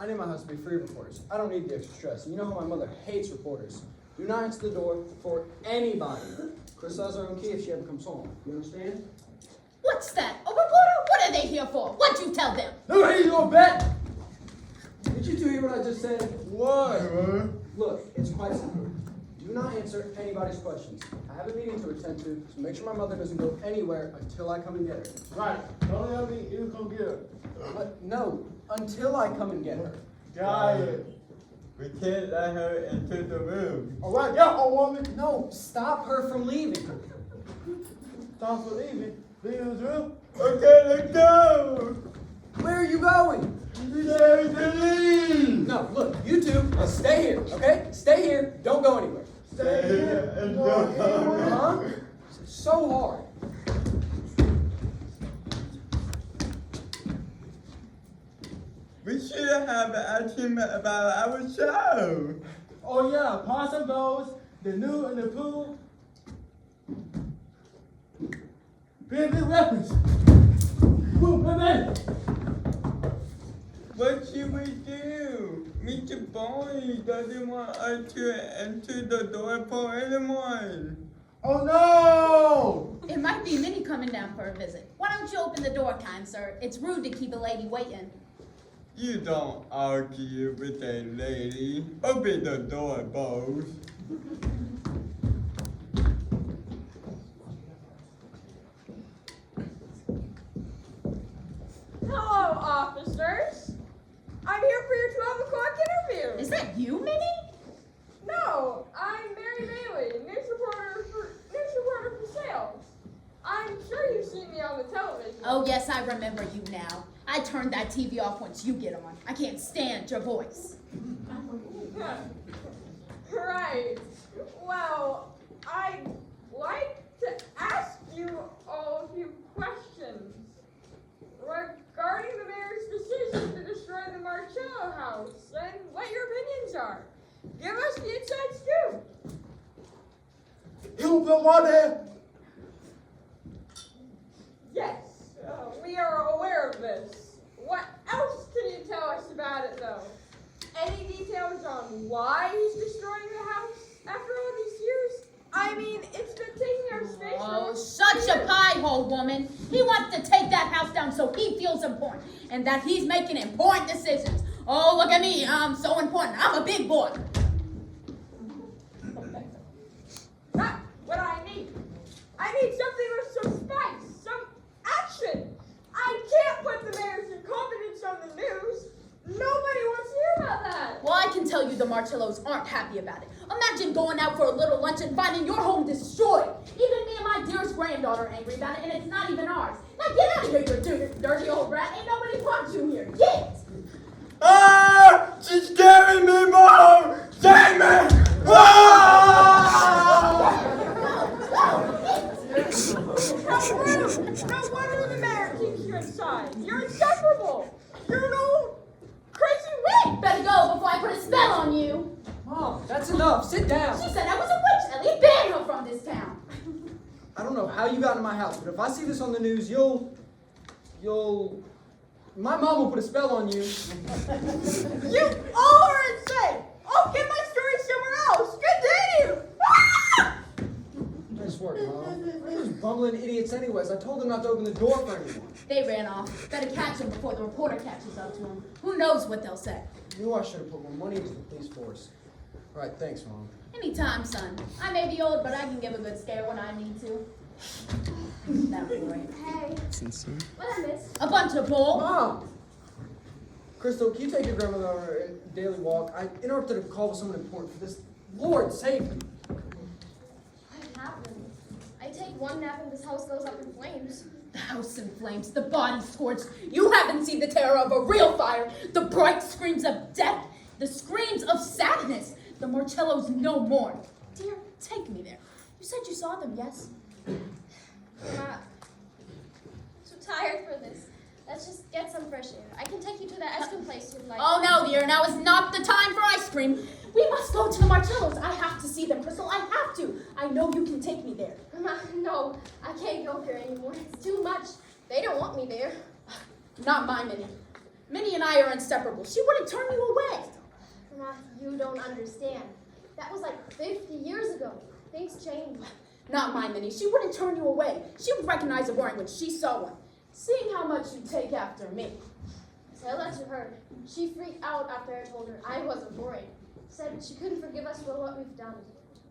I need my house to be free of reporters. I don't need the extra stress. You know how my mother hates reporters. Do not answer the door for anybody. Crystal has her own key if she ever comes home. You understand? What's that? A reporter? What are they here for? What'd you tell them? No, hey, you gonna bet? Did you two hear what I just said? What? Look, it's quite simple. Do not answer anybody's questions. I have a meeting to attend to, so make sure my mother doesn't go anywhere until I come and get her. Right. Don't let me, you come get her. No, until I come and get her. Got it. We can't let her into the room. All right, yeah, old woman. No, stop her from leaving. Stop for leaving. Leave the room. Okay, let's go. Where are you going? There's the leave. No, look, you two, stay here, okay? Stay here, don't go anywhere. Stay here and don't go. Huh? So hard. We should have asked him about our show. Oh yeah, Possum Goes, The New and the Pooh. Big weapons. Boom, baby. What should we do? Mr. Boy doesn't want us to enter the door for anyone. Oh no! It might be Minnie coming down for a visit. Why don't you open the door, kind sir? It's rude to keep a lady waiting. You don't argue with a lady. Open the door, boss. Hello, officers. I'm here for your 12 o'clock interview. Is that you, Minnie? No, I'm Mary Bailey, news reporter for sales. I'm sure you've seen me on the television. Oh, yes, I remember you now. I turned that TV off once you get on. I can't stand your voice. Right. Well, I'd like to ask you all a few questions regarding the mayor's decision to destroy the Marcello house and what your opinions are. Give us the inside scoop. You the one there? Yes, we are aware of this. What else can you tell us about it, though? Any details on why he's destroying the house after all these years? I mean, it's been taking our space. Oh, shut your pie hole, woman. He wants to take that house down so he feels important and that he's making important decisions. Oh, look at me. I'm so important. I'm a big boy. Not what I need. I need something with some spice, some action. I can't put the mayor's incompetence on the news. Nobody wants to hear about that. Well, I can tell you the Marcellos aren't happy about it. Imagine going out for a little lunch and finding your home destroyed. Even me and my dearest granddaughter are angry about it, and it's not even ours. Now get out of here, you dirty old rat. Ain't nobody wants you here. Get! Ah! She's scaring me, Mom! Save me! Ah! No wonder the mayor keeps you inside. You're insufferable. You're an old crazy witch. Better go before I put a spell on you. Mom, that's enough. Sit down. She said I was a witch. At least ban her from this town. I don't know how you got in my house, but if I see this on the news, my mom will put a spell on you. You all are insane. I'll get my story somewhere else. Good day to you. Ah! Nice work, Mom. They're just bumbling idiots anyways. I told them not to open the door for anyone. They ran off. Better catch them before the reporter catches up to them. Who knows what they'll say. I knew I should have put more money into the police force. All right, thanks, Mom. Anytime, son. I may be old, but I can give a good scare when I need to. That was great. Hey, Sincere? what I missed? A bunch of bull. Mom! Crystal, can you take your grandmother on her daily walk? I interrupted a call with someone important for this. Lord, save me. What happened? I take one nap and this house goes up in flames. The house in flames, the body scorched. You haven't seen the terror of a real fire. The bright screams of death, the screams of sadness. The Marcellos no more. Dear, take me there. You said you saw them, yes? I'm not too tired for this. Let's just get some fresh air. I can take you to that ice cream place you'd like. Oh no, dear, now is not the time for ice cream. We must go to the Marcellos. I have to see them, Crystal. I have to. I know you can take me there. No, I can't go there anymore. It's too much. They don't want me there. Not my Minnie. Minnie and I are inseparable. She wouldn't turn you away. Grandma, you don't understand. That was like 50 years ago. Things changed. Not my Minnie. She wouldn't turn you away. She would recognize a boring when she saw one. Seeing how much you take after me. Tell that to her. She freaked out after I told her I wasn't boring. Said she couldn't forgive us for what we've done.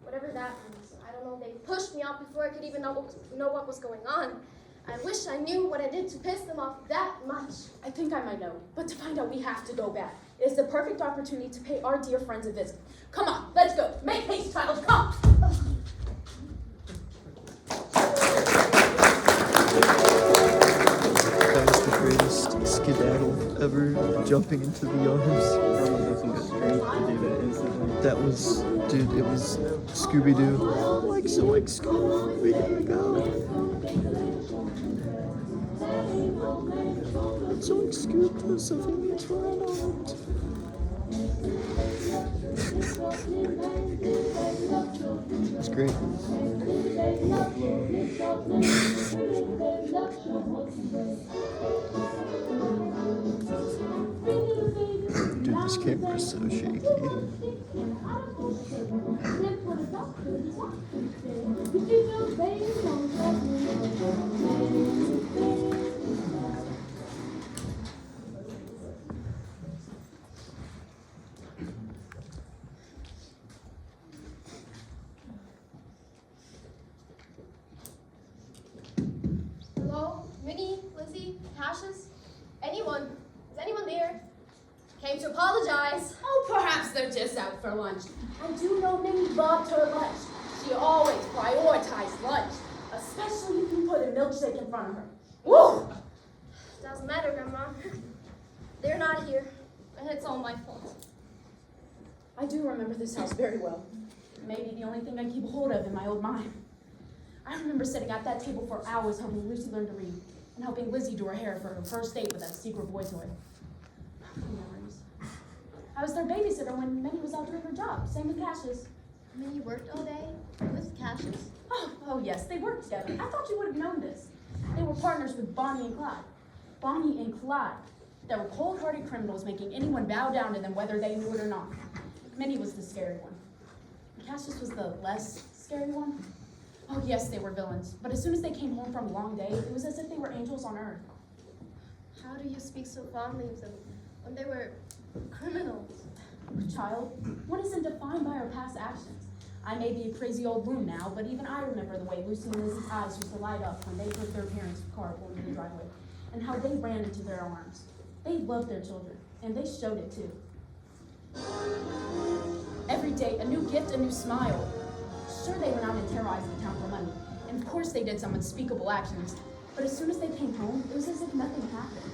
Whatever that means. I don't know. They pushed me out before I could even know what was going on. I wish I knew what I did to piss them off that much. I think I might know, but to find out we have to go back. It is the perfect opportunity to pay our dear friends a visit. Come on, let's go. Make haste, child, come! That was the greatest skedaddle ever, jumping into the arms. That was, dude, it was Scooby-Doo. Like Scooby, it's like Scoop, there's something that's right on it. It's great. Dude, this camera is so shaky. Hello? Minnie? Lizzie? Cassius? Anyone? Is anyone there? Came to apologize. Oh, perhaps they're just out for lunch. I do know Minnie loved her lunch. She always prioritized lunch, especially if you put a milkshake in front of her. Woo! Doesn't matter, Grandma. They're not here, and it's all my fault. I do remember this house very well. Maybe the only thing I keep hold of in my old mind. I remember sitting at that table for hours helping Lucy learn to read and helping Lizzie do her hair for her first date with that secret boy toy. Memories. I was their babysitter when Minnie was out doing her job. Same with Cassius. Minnie worked all day with Cassius. Oh yes, they worked together. I thought you would have known this. They were partners with Bonnie and Clyde. Bonnie and Clyde. They were cold-hearted criminals making anyone bow down to them whether they knew it or not. Minnie was the scary one. Cassius was the less scary one. Oh yes, they were villains. But as soon as they came home from a long day, it was as if they were angels on earth. How do you speak so fondly of them when they were criminals? Child, one isn't defined by our past actions. I may be a crazy old loon now, but even I remember the way Lucy and Lizzie's eyes used to light up when they heard their parents' car pull into the driveway, and how they ran into their arms. They loved their children, and they showed it too. Every day, a new gift, a new smile. Sure, they went out and terrorized the town for money, and of course they did some unspeakable actions, but as soon as they came home, it was as if nothing happened.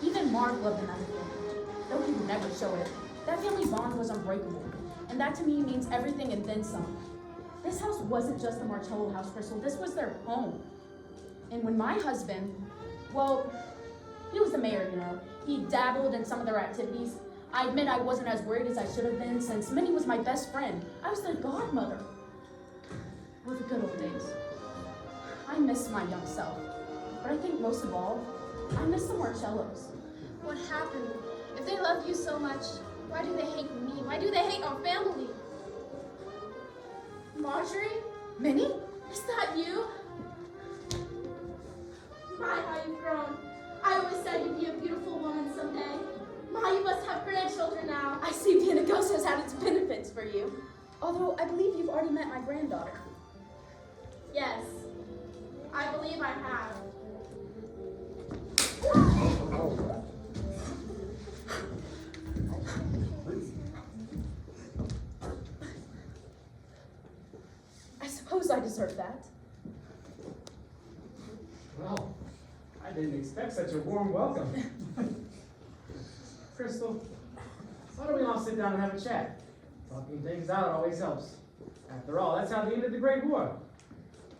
Even Mark loved them as a family, though he would never show it. That family bond was unbreakable, and that to me means everything and then some. This house wasn't just the Marcello house, Crystal, this was their home. And when my husband, well, he was the mayor, you know. He dabbled in some of their activities. I admit I wasn't as worried as I should have been, since Minnie was my best friend. I was their godmother. Oh, the good old days. I miss my young self, but I think most of all, I miss the Marcellos. What happened? If they love you so much, why do they hate me? Why do they hate our family? Marjorie? Minnie? Is that you? My, how you've grown. I always said you'd be a beautiful woman someday. Ma, you must have grandchildren now. I see being a ghost has had its benefits for you. Although I believe you've already met my granddaughter. Yes, I believe I have. I suppose I deserve that. Well, I didn't expect such a warm welcome. Crystal, why don't we all sit down and have a chat? Talking things out always helps. After all, that's how they ended the Great War.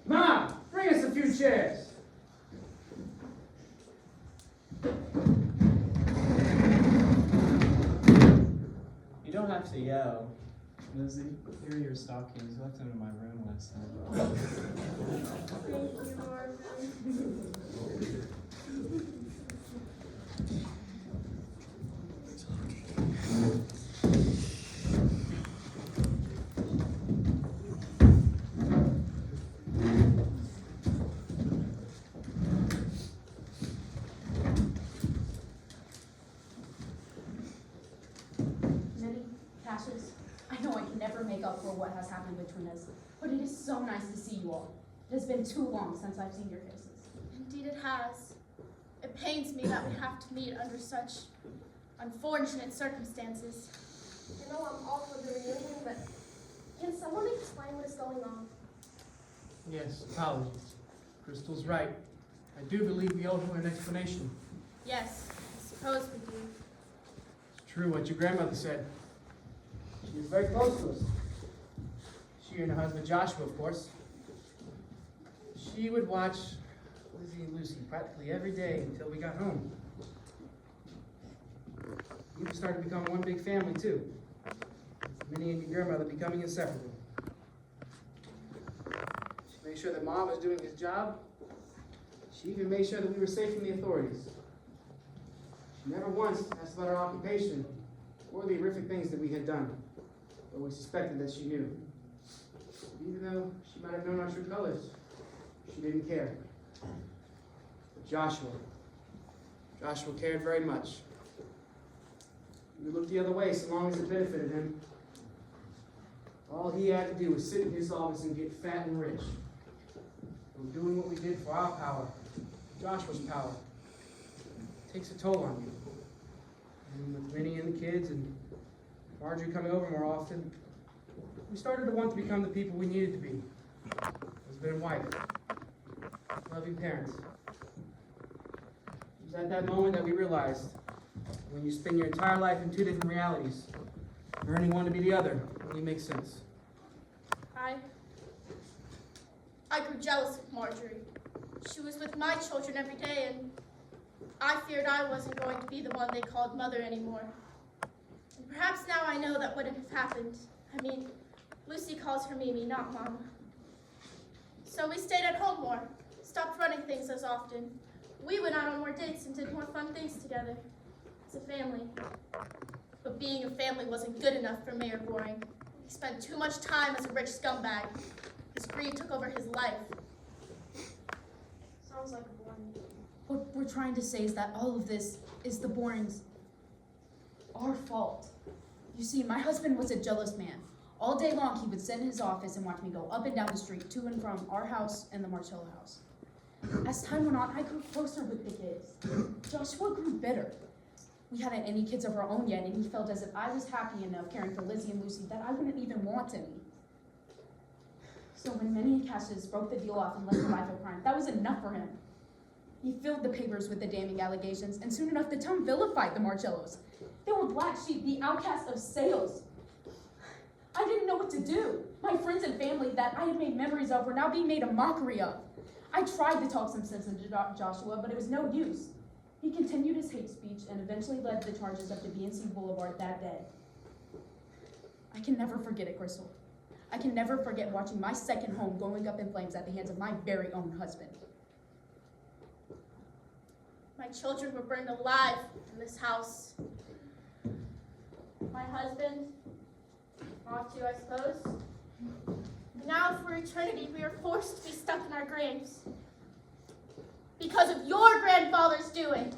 Ma, bring us a few chairs. You don't have to yell. Lizzie, here are your stockings. You left them in my room last night. Thank you, Marvin. make up for what has happened between us, but it is so nice to see you all. It has been too long since I've seen your faces. Indeed it has. It pains me that we have to meet under such unfortunate circumstances. I know I'm all for the reunion, but can someone explain what is going on? Yes, apologies. Crystal's right. I do believe we owe her an explanation. Yes, I suppose we do. It's true what your grandmother said. She was very close to us. She and her husband Joshua, of course. She would watch Lizzie and Lucy practically every day until we got home. We started to become one big family, too. With Minnie and your grandmother becoming inseparable. She made sure that Mom was doing his job. She even made sure that we were safe from the authorities. She never once asked about our occupation or the horrific things that we had done, but we suspected that she knew. Even though she might have known our true colors, she didn't care. But Joshua cared very much. We looked the other way so long as it benefited him. All he had to do was sit in his office and get fat and rich. From doing what we did for our power, Joshua's power, takes a toll on you. And with Minnie and the kids and Marjorie coming over more often, we started to want to become the people we needed to be. Husband and wife, loving parents. It was at that moment that we realized when you spend your entire life in two different realities, learning one to be the other only makes sense. I grew jealous of Marjorie. She was with my children every day, and I feared I wasn't going to be the one they called mother anymore. And perhaps now I know that wouldn't have happened. I mean, Lucy calls her Mimi, not Mama. So we stayed at home more, stopped running things as often. We went out on more dates and did more fun things together. As a family. But being a family wasn't good enough for Mayor Goring. He spent too much time as a rich scumbag. His greed took over his life. Sounds like a boring. What we're trying to say is that all of this is the Borings' our fault. You see, my husband was a jealous man. All day long, he would sit in his office and watch me go up and down the street to and from our house and the Marcello house. As time went on, I grew closer with the kids. Joshua grew bitter. We hadn't any kids of our own yet, and he felt as if I was happy enough caring for Lizzie and Lucy that I wouldn't even want any. So when Minnie and Cassius broke the deal off and left the life of crime, that was enough for him. He filled the papers with the damning allegations, and soon enough the town vilified the Marcellos. They were black sheep, the outcast of sales. I didn't know what to do. My friends and family that I had made memories of were now being made a mockery of. I tried to talk some sense into Joshua, but it was no use. He continued his hate speech and eventually led the charges up to BNC Boulevard that day. I can never forget it, Crystal. I can never forget watching my second home going up in flames at the hands of my very own husband. My children were burned alive in this house. My husband, off too, I suppose. Now, for eternity, we are forced to be stuck in our graves. Because of your grandfather's doing.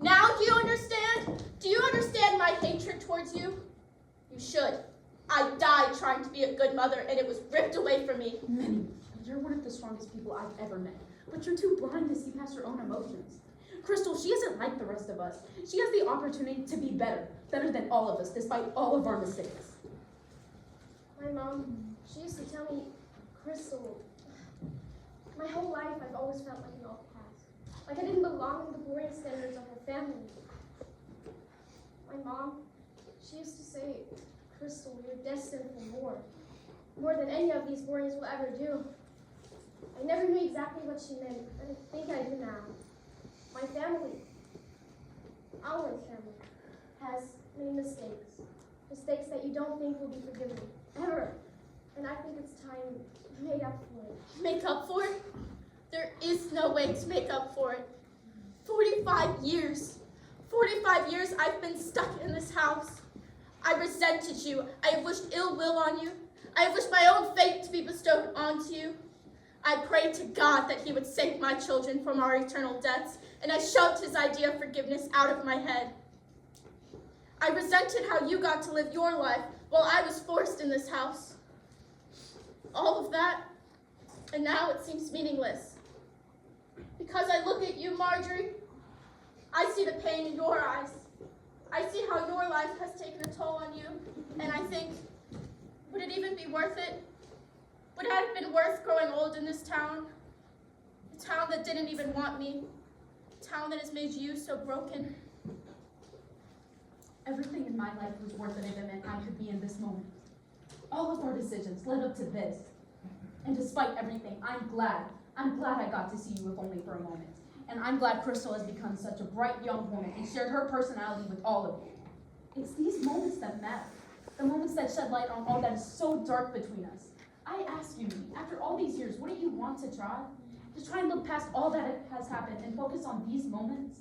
Now, do you understand? Do you understand my hatred towards you? You should. I died trying to be a good mother, and it was ripped away from me. Minnie, you're one of the strongest people I've ever met, but you're too blind to see past your own emotions. Crystal, she isn't like the rest of us. She has the opportunity to be better than all of us, despite all of our mistakes. My mom, she used to tell me, Crystal, my whole life I've always felt like an outcast. Like I didn't belong in the boring standards of her family. My mom, she used to say, Crystal, you're destined for more than any of these Borings will ever do. I never knew exactly what she meant, but I think I do now. My family, our family, has made mistakes. Mistakes that you don't think will be forgiven, ever. And I think it's time to make up for it. Make up for it? There is no way to make up for it. 45 years. 45 years I've been stuck in this house. I resented you. I have wished ill will on you. I have wished my own fate to be bestowed onto you. I prayed to God that he would save my children from our eternal deaths, and I shoved his idea of forgiveness out of my head. I resented how you got to live your life while I was forced in this house. all of that, and now it seems meaningless. Because I look at you, Marjorie, I see the pain in your eyes. I see how your life has taken a toll on you, and I think, would it even be worth it? Would it have been worth growing old in this town? A town that didn't even want me. A town that has made you so broken. Everything in my life was worth it if it meant I could be in this moment. All of our decisions led up to this. And despite everything, I'm glad I got to see you if only for a moment. And I'm glad Crystal has become such a bright young woman and shared her personality with all of you. It's these moments that matter. The moments that shed light on all that is so dark between us. I ask you, after all these years, wouldn't you want to try? Just try and look past all that has happened and focus on these moments?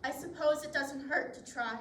I suppose it doesn't hurt to try.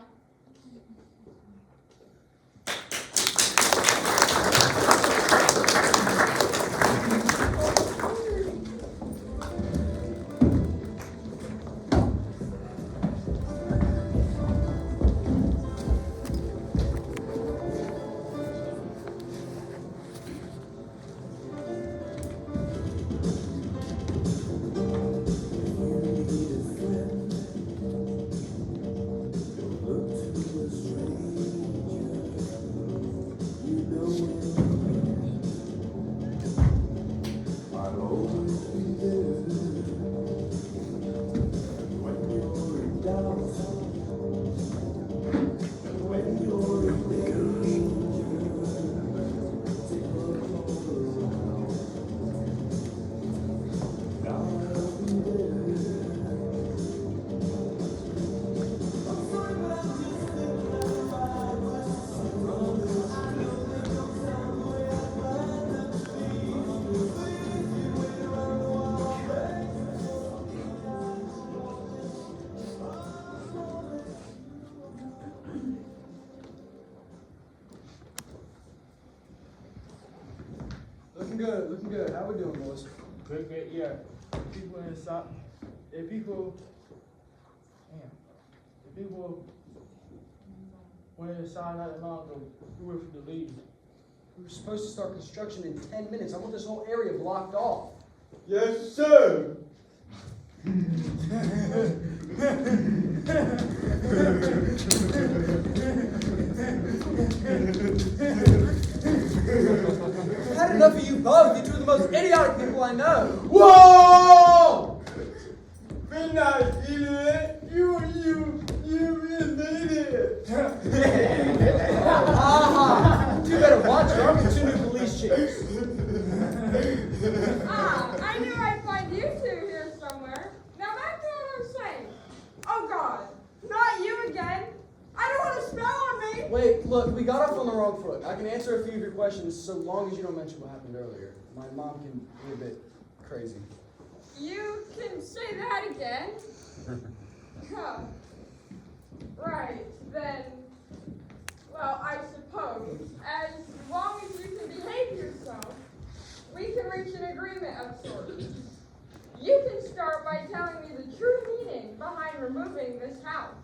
Looking good. How we doing, boys? Good, yeah. People inside, if people went inside that mountain, we were for the lead. We were supposed to start construction in 10 minutes. I want this whole area blocked off. Yes, sir. I've had enough of you both. You two are the most idiotic people I know. Whoa! Be nice, idiot. You is the idiot. You better watch her. I'm with two new police chiefs. I knew I'd find you two here somewhere. Now back to what I'm saying. Oh God, not you again. I don't want to smell on me. Wait, look, we got off on the wrong foot. I can answer a few of your questions so long as you don't mention what happened earlier. My mom can be a bit crazy. You can say that again. Huh. Right, then, well, I suppose, as long as you can behave yourself, we can reach an agreement of sorts. You can start by telling me the true meaning behind removing this house.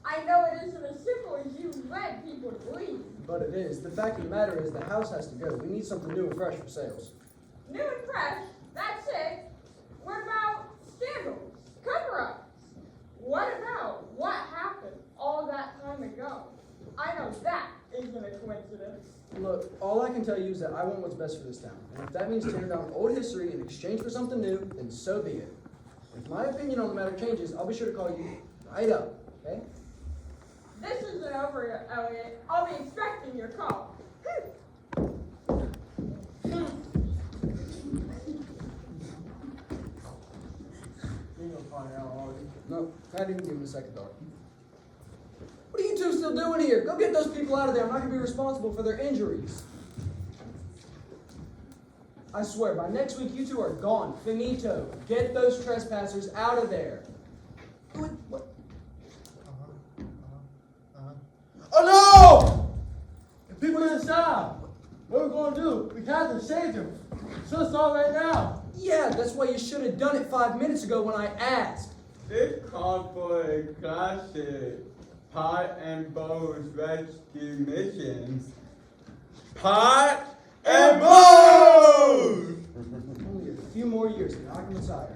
I know it isn't as simple as you led people to believe. But it is. The fact of the matter is the house has to go. We need something new and fresh for sales. New and fresh, that's it. What about scandals, cover-ups? What about what happened all that time ago? I know that isn't a coincidence. Look, all I can tell you is that I want what's best for this town. And if that means tearing down old history in exchange for something new, then so be it. If my opinion on the matter changes, I'll be sure to call you right up, okay? This isn't over yet, Elliot. I'll be expecting your call. No, I didn't give him a second thought. What are you two still doing here? Go get those people out of there. I'm not going to be responsible for their injuries. I swear, by next week, you two are gone. Finito. Get those trespassers out of there. What? Oh no! The people inside. What are we going to do? We have to save them. So it's all right now. Yeah, that's why you should have done it 5 minutes ago when I asked. This called for a classic Pot and Bow's rescue mission. Hot and bold! Only a few more years and knock him aside.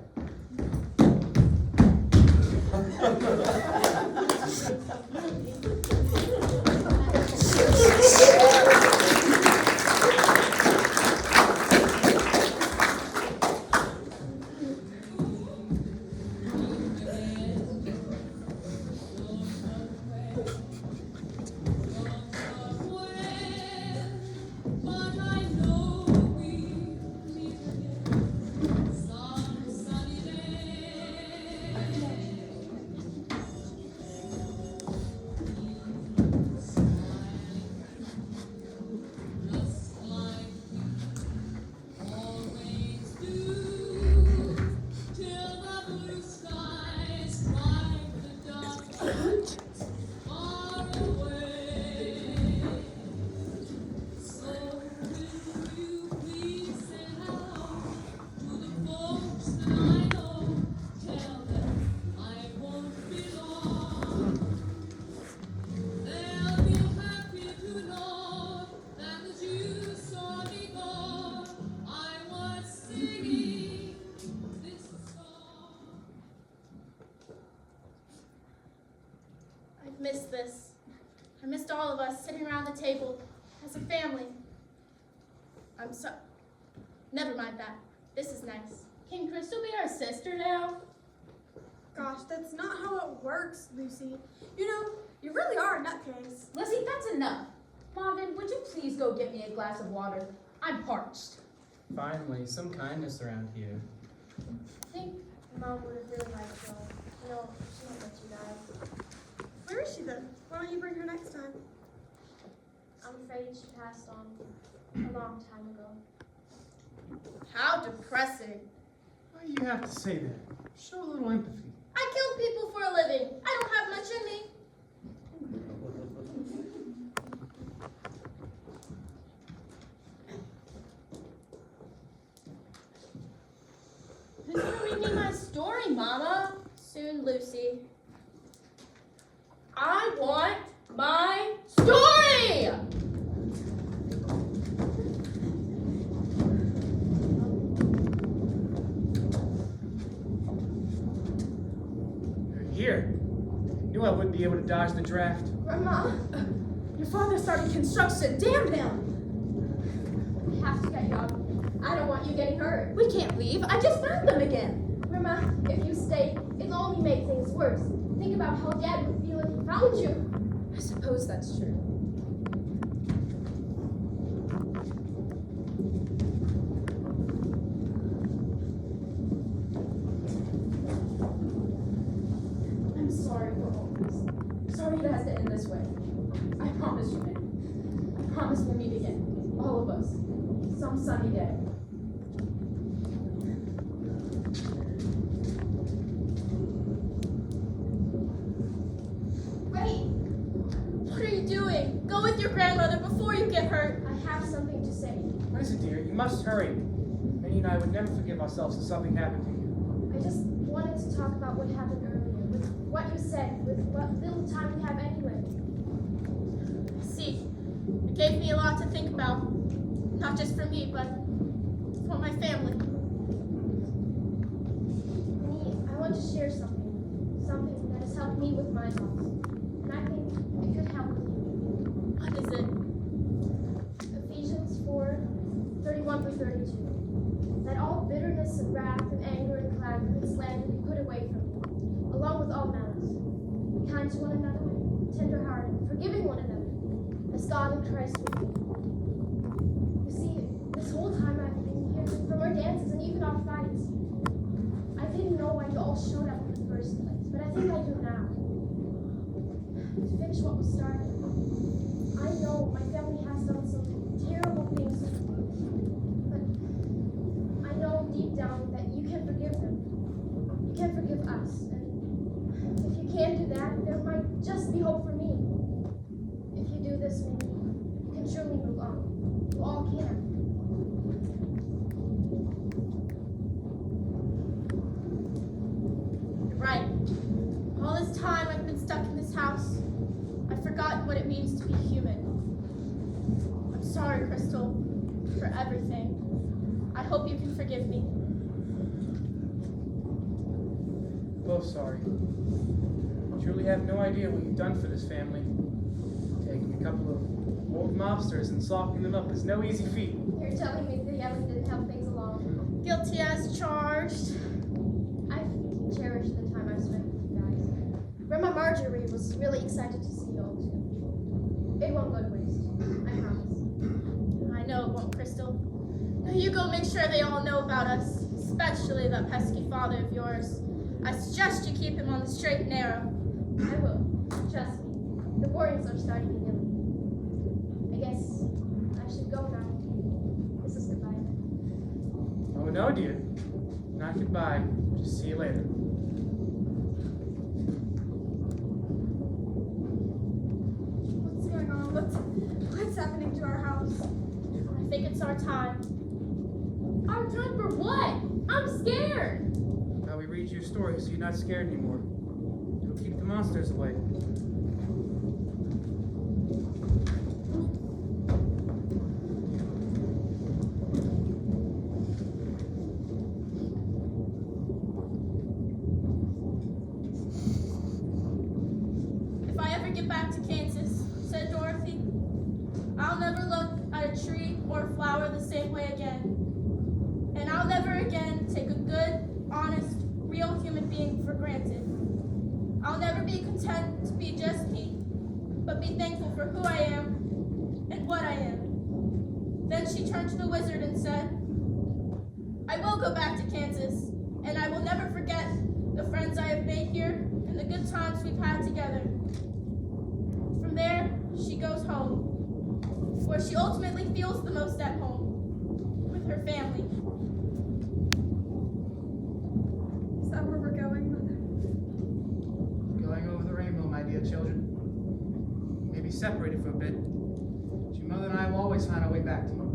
I've missed this. I missed all of us sitting around the table as a family. I'm so... Never mind that. This is nice. Can Crystal be our sister now? Gosh, that's not how it works, Lucy. You know, you really are a nutcase. Lizzie, that's enough. Marvin, would you please go get me a glass of water? I'm parched. Finally, some kindness around here. I think Mom would have really liked to. No, she won't let you guys. Where is she then? Why don't you bring her next time? I'm afraid she passed on a long time ago. How depressing. Why do you have to say that? Show a little empathy. I kill people for a living. I don't have much in me. Who's gonna read me my story, Mama? Soon, Lucy. I want my story! You're here. Knew I wouldn't be able to dodge the draft. Grandma, your father started construction. Damn him! We have to get you out of here. I don't want you getting hurt. We can't leave. I just found them again. Grandma, if you stay, it'll only make things worse. Think about how Dad would feel if he found you. I suppose that's true. I'm sorry for all this. Sorry it has to end this way. I promise you, man. I promise we'll meet again. All of us. Some sunny day. Wait. What are you doing? Go with your grandmother before you get hurt. I have something to say. What is it, dear? You must hurry. Minnie and I would never forgive ourselves if something happened to you. I just wanted to talk about what happened earlier, with what you said, with what little time we have anyway. See, it gave me a lot to think about. Not just for me, but for my family. Minnie, I want to share something. Something that has helped me with my loss. And I think it could help you. What is it? Ephesians 4:31-32. That all bitterness and wrath and anger and clamor and slander be put away from you, along with all malice. Be kind to one another, tender-hearted, forgiving one another, as God in Christ with you. You see, this whole time I've been here, from our dances and even our fights, I didn't know why you all showed up in the first place, but I think I do now. To finish what was started, I know my family has done some terrible things, but I know deep down that you can forgive them. You can forgive us, and if you can't do that, there might just be hope for me. If you do this, maybe you can surely move on. You all can. You're right. All this time I've been stuck in this house, I've forgotten what it means to be human. I'm sorry, Crystal, for everything. I hope you can forgive me. Both sorry. You truly have no idea what you've done for this family. Taking a couple of old mobsters and softening them up is no easy feat. You're telling me that Ellen didn't help things along. Guilty as charged. I cherish the time I've spent with you guys. Grandma Marjorie was really excited to see you all too. It won't go to waste. I promise. I know it won't, Crystal. Now you go make sure they all know about us, especially that pesky father of yours. I suggest you keep him on the straight and narrow. I will. Trust me. The boardings are starting again. I guess I should go now. This is goodbye. Oh no, dear. Not goodbye. Just see you later. What's going on? What's happening to our house? I think it's our time. Our time for what? I'm scared. Now we read you a story so you're not scared anymore. It'll keep the monsters away. If I ever get back to Kansas, said Dorothy, I'll never look at a tree or a flower the same way again. And I'll never again take a good, honest, real human being for granted. I'll never be content to be just me, but be thankful for who I am and what I am. Then she turned to the wizard and said, I will go back to Kansas, and I will never forget the friends I have made here and the good times we've had together. From there, she goes home, where she ultimately feels the most at home, with her family. Is that where we're going, Mother? Going over the rainbow, my dear children. You may be separated for a bit, but your mother and I will always find our way back to you.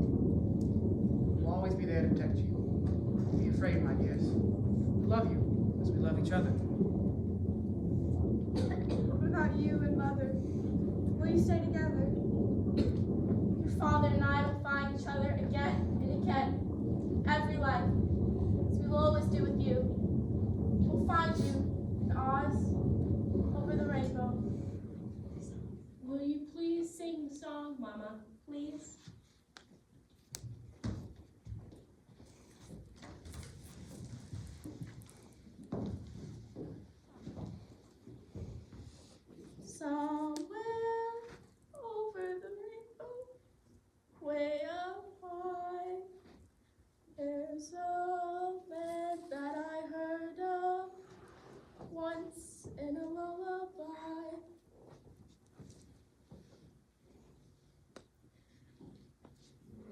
We'll always be there to protect you. Don't be afraid, my dears. We love you as we love each other. What about you and Mother? Will you stay together? Your father and I will find each other again and again, every life, as we will always do with you. We'll find you in Oz, over the rainbow. Will you please sing the song, Mama? Please? Somewhere over the rainbow, way up high, there's a land that I heard of once in a lullaby.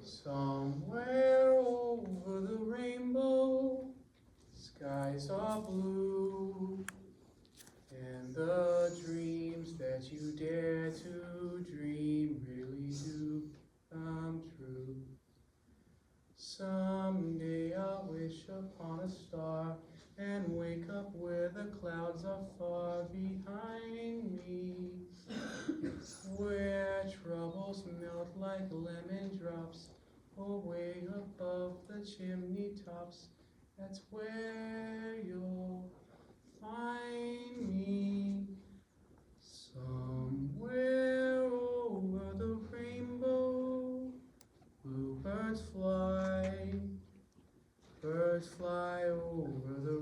Somewhere over the rainbow, skies are blue, and the dreams that you dare to dream really do come true. Someday I'll wish upon a star and wake up where the clouds are far behind me, where troubles melt like lemon drops away above the chimney tops. That's where you'll find me. Somewhere over the rainbow, bluebirds fly, birds fly over the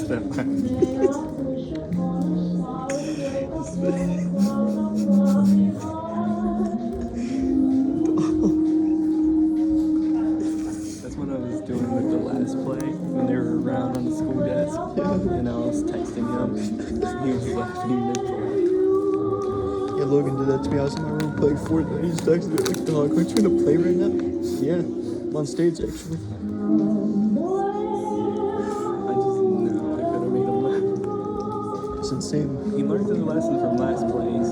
That's what I was doing with the last play when they were around on the school desk. And I was texting him. He was laughing mid-play. Yeah, Logan did that to me. I was in my room playing Fortnite. He's texting me like, dog, aren't you gonna play right now? Yeah, I'm on stage actually. I just knew I could have made him laugh. It's insane. He learned his lesson from last plays.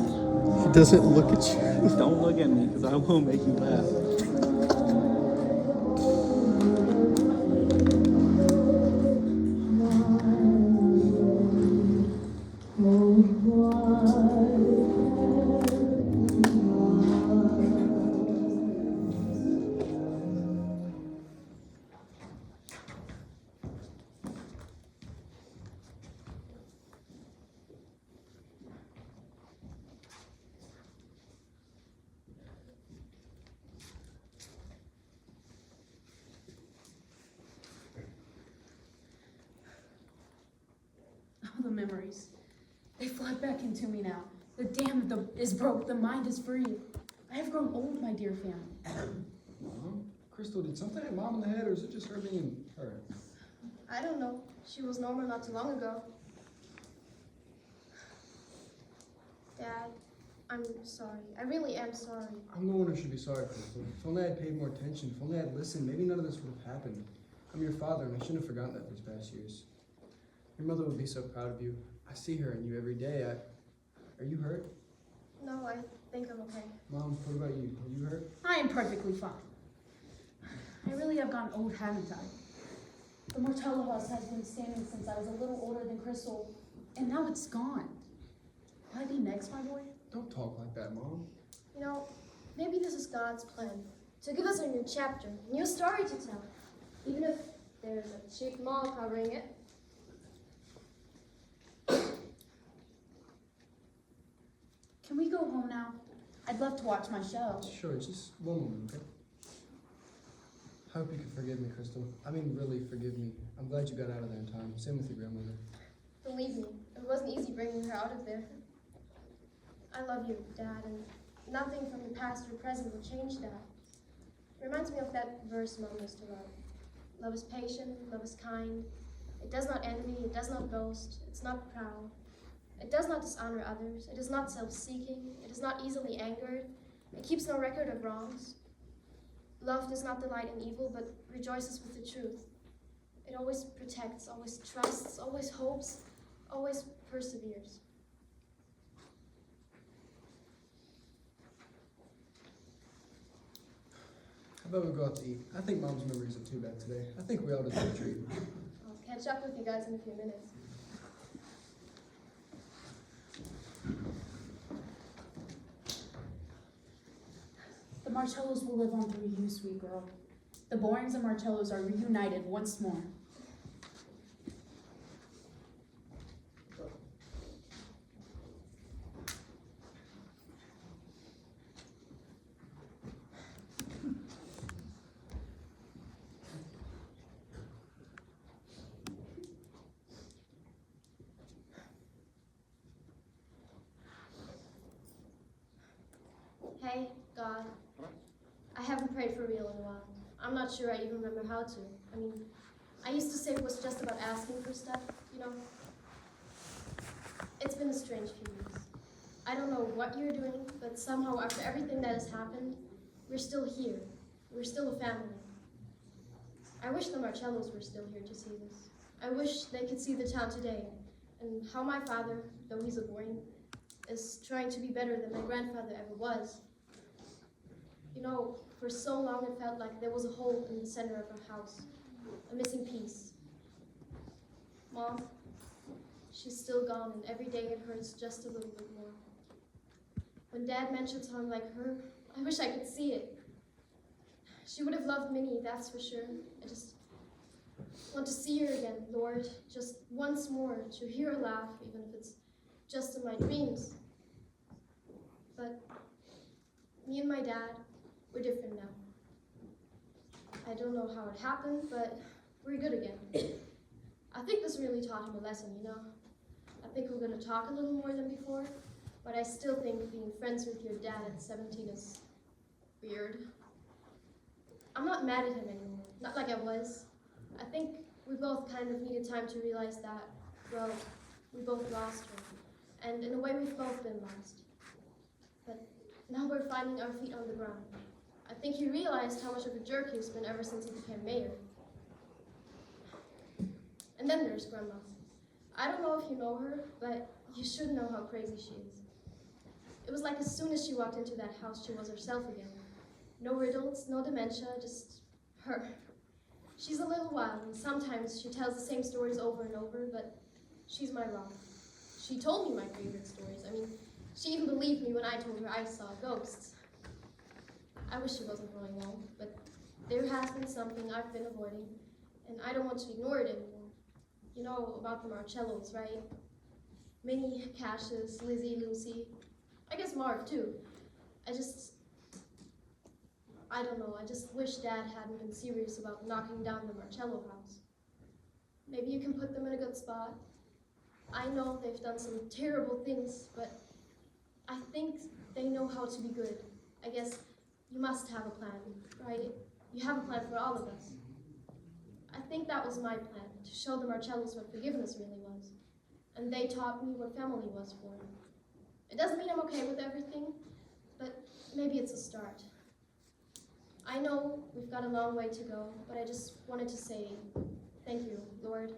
He doesn't look at you. Don't look at me, because I will make you laugh. Oh, the memories. They flood back into me now. The dam is broke, the mind is free. I have grown old, my dear family. Mom? Crystal, did something hit Mom in the head, or is it just her being her? I don't know. She was normal not too long ago. Dad, I'm sorry. I really am sorry. I'm the one who should be sorry, Crystal. If only I had paid more attention, if only I had listened, maybe none of this would have happened. I'm your father, and I shouldn't have forgotten that these past years. Your mother would be so proud of you. I see her in you every day. Are you hurt? No, I think I'm okay. Mom, what about you? Are you hurt? I am perfectly fine. I really have gotten old, haven't I? The Martello house has been standing since I was a little older than Crystal, and now it's gone. Will I be next, my boy? Don't talk like that, Mom. You know, maybe this is God's plan. To give us a new chapter, a new story to tell. Even if there's a cheap mall covering it. Can we go home now? I'd love to watch my show. Sure, just one moment, okay? I hope you can forgive me, Crystal. I mean, really forgive me. I'm glad you got out of there in time. Same with your grandmother. Believe me, it wasn't easy bringing her out of there. I love you, Dad, and nothing from the past or present will change that. It reminds me of that verse Mom used to love. Love is patient, love is kind. It does not envy, it does not boast, it's not proud. It does not dishonor others, it is not self-seeking, it is not easily angered, it keeps no record of wrongs. Love does not delight in evil, but rejoices with the truth. It always protects, always trusts, always hopes, always perseveres. How about we go out to eat? I think Mom's memory isn't too bad today. I think we ought to take a treat. I'll catch up with you guys in a few minutes. The Martellos will live on through you, sweet girl. The Borings and Martellos are reunited once more. Hey, God, I haven't prayed for real in a while. I'm not sure I even remember how to. I mean, I used to say it was just about asking for stuff, you know? It's been a strange few years. I don't know what you're doing, but somehow after everything that has happened, we're still here. We're still a family. I wish the Marcellos were still here to see this. I wish they could see the town today, and how my father, though he's a Boring, is trying to be better than my grandfather ever was. You know, for so long it felt like there was a hole in the center of our house, a missing piece. Mom, she's still gone, and every day it hurts just a little bit more. When Dad mentions someone like her, I wish I could see it. She would have loved Minnie, that's for sure. I just want to see her again, Lord, just once more, to hear her laugh, even if it's just in my dreams. But me and my dad, we're different now. I don't know how it happened, but we're good again. I think this really taught him a lesson, you know? I think we're gonna talk a little more than before, but I still think being friends with your dad at 17 is weird. I'm not mad at him anymore, not like I was. I think we both kind of needed time to realize that, well, we both lost her. And in a way, we've both been lost. But now we're finding our feet on the ground. I think he realized how much of a jerk he's been ever since he became mayor. And then there's Grandma. I don't know if you know her, but you should know how crazy she is. It was like as soon as she walked into that house, she was herself again. No riddles, no dementia, just her. She's a little wild, and sometimes she tells the same stories over and over, but she's my rock. She told me my favorite stories. I mean, she even believed me when I told her I saw ghosts. I wish she wasn't growing old, but there has been something I've been avoiding, and I don't want to ignore it anymore. You know about the Marcellos, right? Minnie, Cassius, Lizzie, Lucy. I guess Marv, too. I don't know, I just wish Dad hadn't been serious about knocking down the Marcello house. Maybe you can put them in a good spot. I know they've done some terrible things, but I think they know how to be good. I guess you must have a plan, right? You have a plan for all of us. I think that was my plan, to show the Marcellos what forgiveness really was. And they taught me what family was for me. It doesn't mean I'm okay with everything, but maybe it's a start. I know we've got a long way to go, but I just wanted to say thank you, Lord,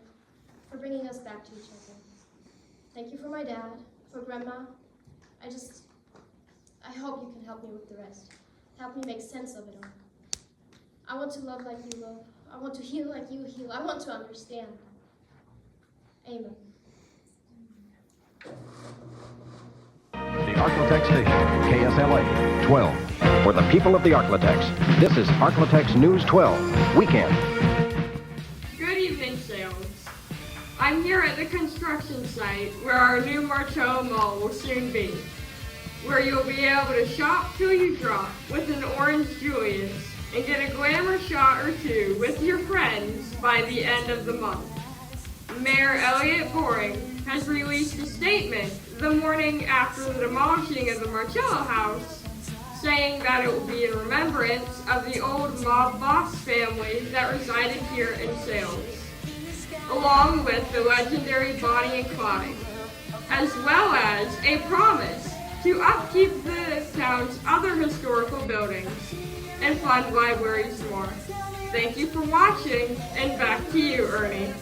for bringing us back to each other. Thank you for my dad, for Grandma. I hope you can help me with the rest. Help me make sense of it all. I want to love like you love. I want to heal like you heal. I want to understand. Amen. The Arklatex station, KSLA 12. For the people of the Arklatex, this is Arklatex News 12, Weekend. Good evening, Sales. I'm here at the construction site where our new Marcello Mall will soon be, where you'll be able to shop till you drop with an orange Julius and get a glamour shot or two with your friends by the end of the month. Mayor Elliot Boring has released a statement the morning after the demolishing of the Marcello house, saying that it will be in remembrance of the old mob boss family that resided here in Sales, along with the legendary Bonnie and Clyde, as well as a promise to upkeep the town's other historical buildings and fund libraries more. Thank you for watching, and back to you, Ernie.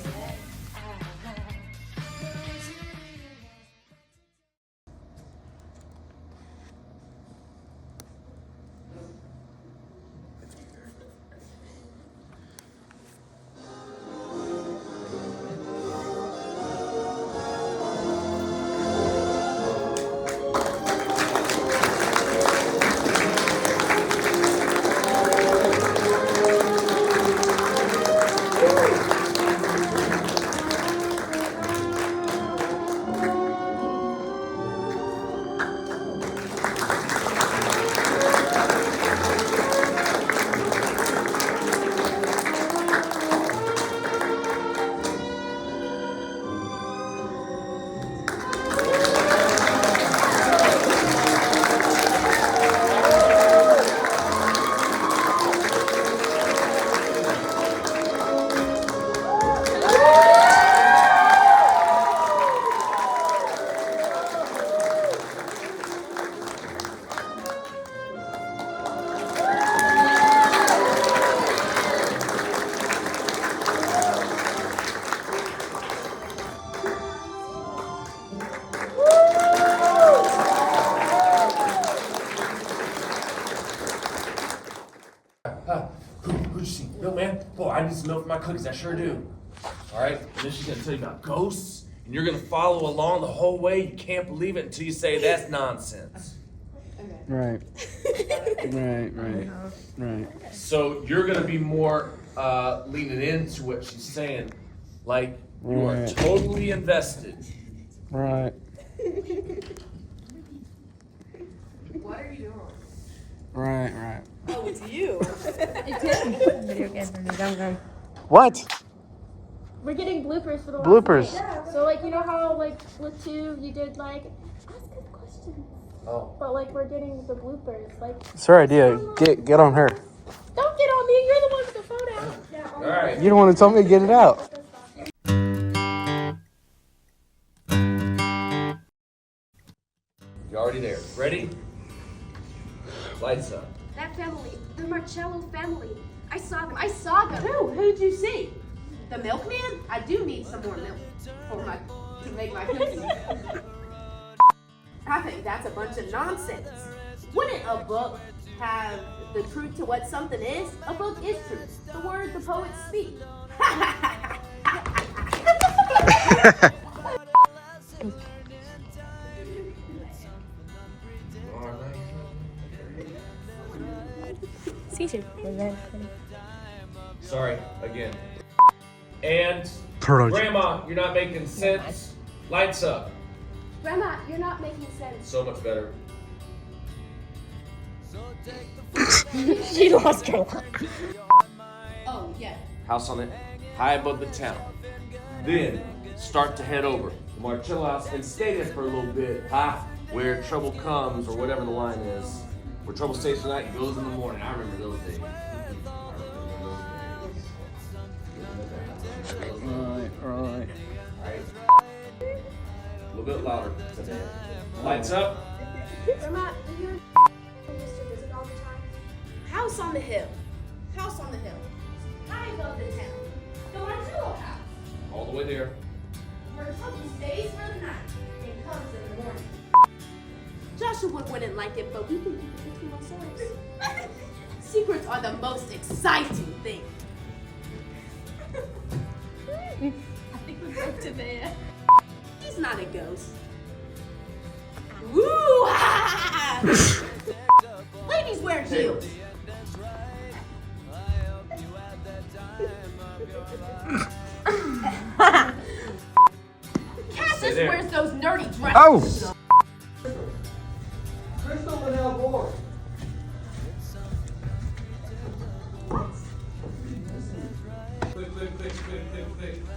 Who's she? Yo, man, boy, I need some milk for my cookies. I sure do. All right, and then she's gonna tell you about ghosts, and you're gonna follow along the whole way. You can't believe it until you say that's nonsense. Right. Right. So you're gonna be more leaning into what she's saying, like you are Right. totally invested. Right. What are you doing? Right. Oh, it's you. Video game for me. Gum. What? We're getting bloopers for the Bloopers. last night. So like, you know how like with 2 you did like ask good questions. Oh. But like we're getting the bloopers. Like It's her idea. Get on her. don't get on me. You're the one with the phone out. Yeah, All right. You're the one who told me to get it out. You're already there. Ready? Lights up. That family, the Marcello family. I saw them. I saw them. Who'd you see? The milkman? I do need some more milk to make my cookies. I think that's a bunch of nonsense. Wouldn't a book have the truth to what something is? A book is truth. The word the poets speak. Sorry, again. And Project. Grandma, you're not making sense. Lights up. Grandma, you're not making sense. So much better. She lost her luck. Oh, yeah. House on it, high above the town. Then start to head over the Marcello house and stay there for a little bit. Where trouble comes, or whatever the line is. Where trouble stays tonight goes in the morning. I remember those days. Right. Alright. A little bit louder today. Lights up. Grandma, do you used to visit all the time? House on the hill. House on the hill. High above the town. The Marcello house. All the way there. Where trouble stays for the night and comes in the morning. Joshua wouldn't like it, but we can keep it between ourselves. Secrets are the most exciting thing. I think we're both to bed. He's not a ghost. Woo! Ladies wear heels. Cassius wears those nerdy dresses. Oh! Crystal Linnell Board.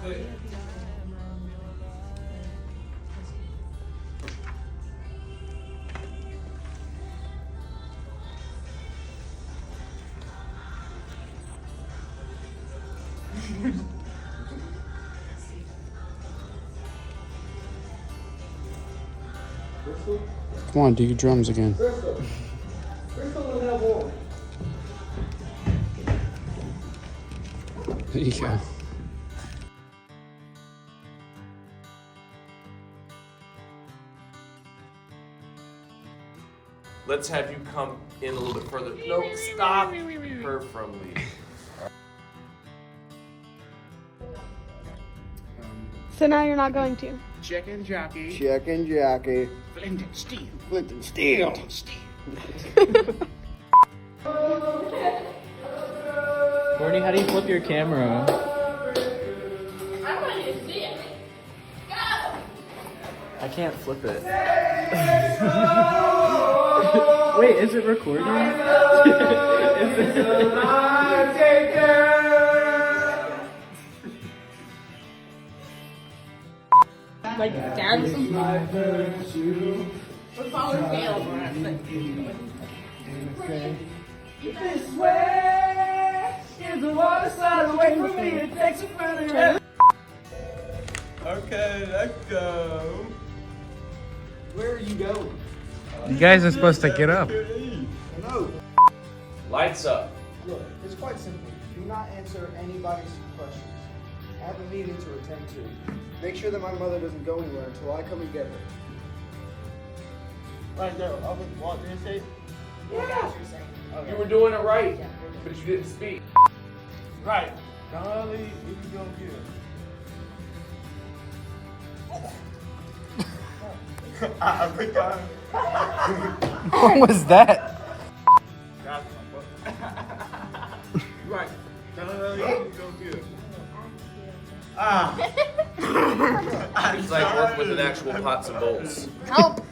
Click. Come on, do your drums again. Crystal Linnell Board. There you go. Let's have you come in a little bit further. No, stop her from leaving. So now you're not going to. Chicken jockey. Chicken jockey. Flint and steel. Flint and steel. Courtney, how do you flip your camera? I want you to see it. Go! I can't flip it. Wait, is it recording? Like dancing. Let's follow scales. This way is the water side away from me. It takes a further. Okay, let's go. Where are you going? You guys are supposed to get up. No. Lights up. Look, it's quite simple. Do not answer anybody's questions. I have a meeting to attend to. Make sure that my mother doesn't go anywhere until I come and get her. Right there. What did you say? Yeah. You were doing it right, but you didn't speak. Right. Golly, you can go here. Every time. What was that? Right. Golly, you can go here. It's like work with an actual pots and bowls. Help!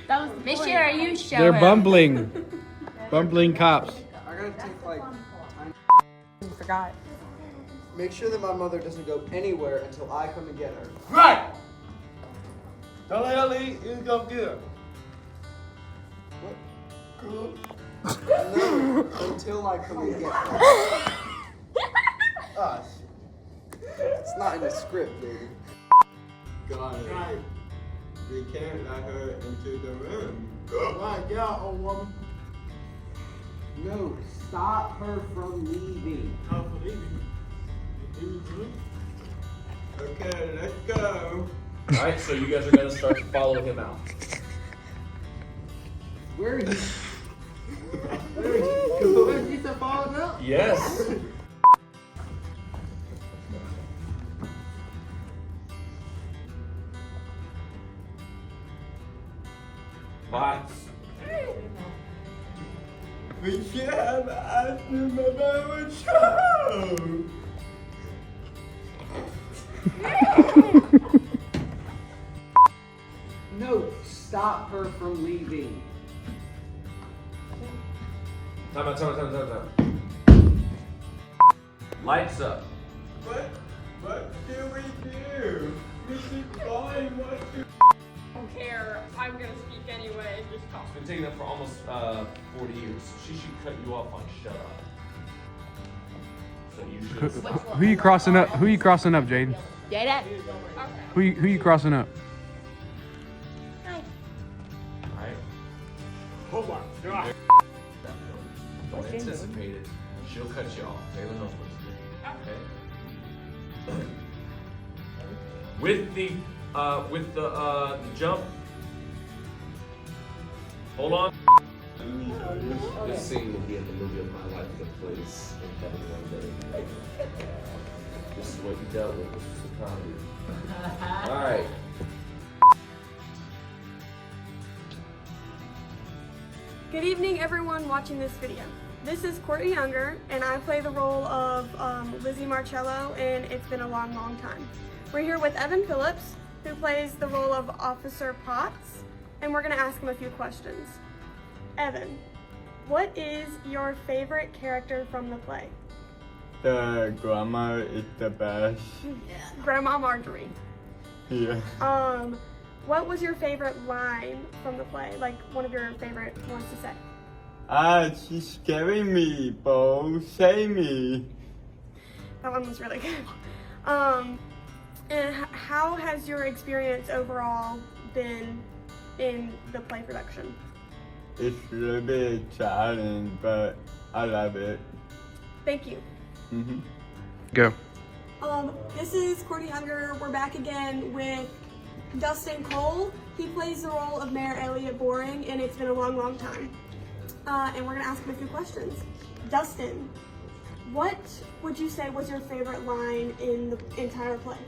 That was the Miss Sharon, you show They're him. bumbling. Bumbling cops. I gotta take like. Forgot. Make sure that my mother doesn't go anywhere until I come and get her. Right! Don't let her leave, you go get her. No, until I come and get her. Ah, It's not in the script, baby. got it. We can't let her into the room. Right, get out, old woman. No, stop her from leaving. How for leaving? Okay, let's go. Alright, so you guys are gonna start to follow him out. Where are you? Where are you? Where you said follow out? Yes. Lights. We should have asked him about a show. No, stop her from leaving. Time out. Lights up. What do we do? We keep calling what to. I don't care. I'm gonna speak anyway. Just talk. It's been taking up for almost 40 years. She should cut you off on shut up. So you should. Who you crossing up? Who you crossing up, Jaden? Get it? Who you crossing up? Alright. Hold on. Don't anticipate it. She'll cut you off. Taylor knows what to do. Okay? With the jump. Hold on. This scene will be in the movie of my life that plays in heaven one day. This is what you dealt with. This is the comedy. Alright. Good evening, everyone watching this video. This is Courtney Younger, and I play the role of Lizzie Marcello, and it's been a long, long time. We're here with Evan Phillips, who plays the role of Officer Potts, and we're gonna ask him a few questions. Evan, what is your favorite character from the play? The grandma is the best. Grandma Marjorie. Yeah. What was your favorite line from the play? Like one of your favorite ones to say? She's scaring me, Bo. Save me. That one was really good. And how has your experience overall been in the play production? It's a little bit challenging, but I love it. Thank you. Go. This is Courtney Younger. We're back again with Dustin Cole. He plays the role of Mayor Elliot Boring, and it's been a long, long time. And we're gonna ask him a few questions. Dustin, what would you say was your favorite line in the entire play?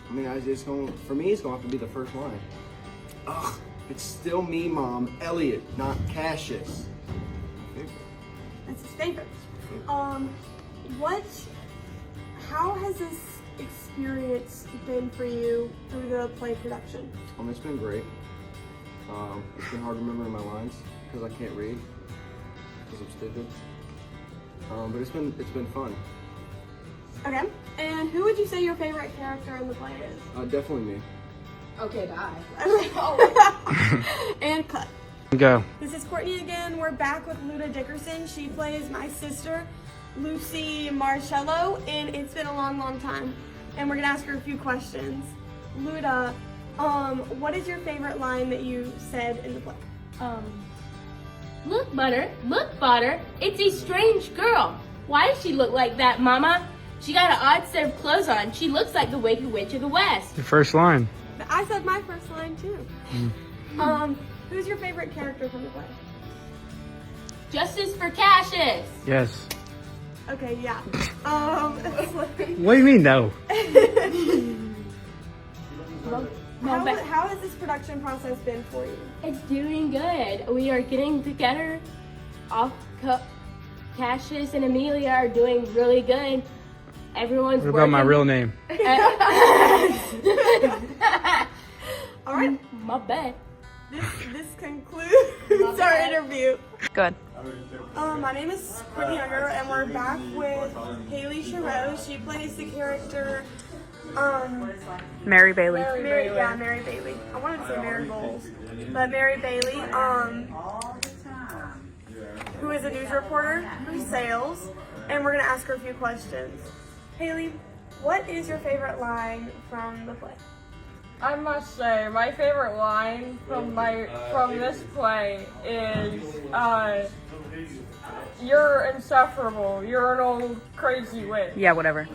I mean, for me, it's going to have to be the first line. Ugh, it's still me, Mom. Elliot, not Cassius. That's his favorite. How has this experience been for you through the play production? It's been great. It's been hard to remember my lines because I can't read because I'm stupid. But it's been fun. Okay. And who would you say your favorite character in the play is? Definitely me. Okay, bye. And cut. Go. This is Courtney again. We're back with Luda Dickerson. She plays my sister, Lucy Marcello, and it's been a long, long time. And we're gonna ask her a few questions. Luda, what is your favorite line that you said in the play? Look, Butter, it's a strange girl. Why does she look like that, Mama? She got an odd set of clothes on. She looks like the Wicked Witch of the West. Your first line. I said my first line too. Who's your favorite character from the play? Justice for Cassius. Yes. Okay, yeah. What do you mean, no? How has this production process been for you? It's doing good. We are getting together. Cassius and Amelia are doing really good. Everyone's What about my real name? All right. My bad. This concludes our interview. Good. My name is Courtney Younger, and we're back with Haley Chereau. She plays the character, Mary Bailey. Mary Bailey. I wanted to say Mary Bowles, but Mary Bailey, who is a news reporter for sales, and we're gonna ask her a few questions. Haley, what is your favorite line from the play? I must say, my favorite line from this play is, "You're insufferable. You're an old crazy witch." Yeah, whatever.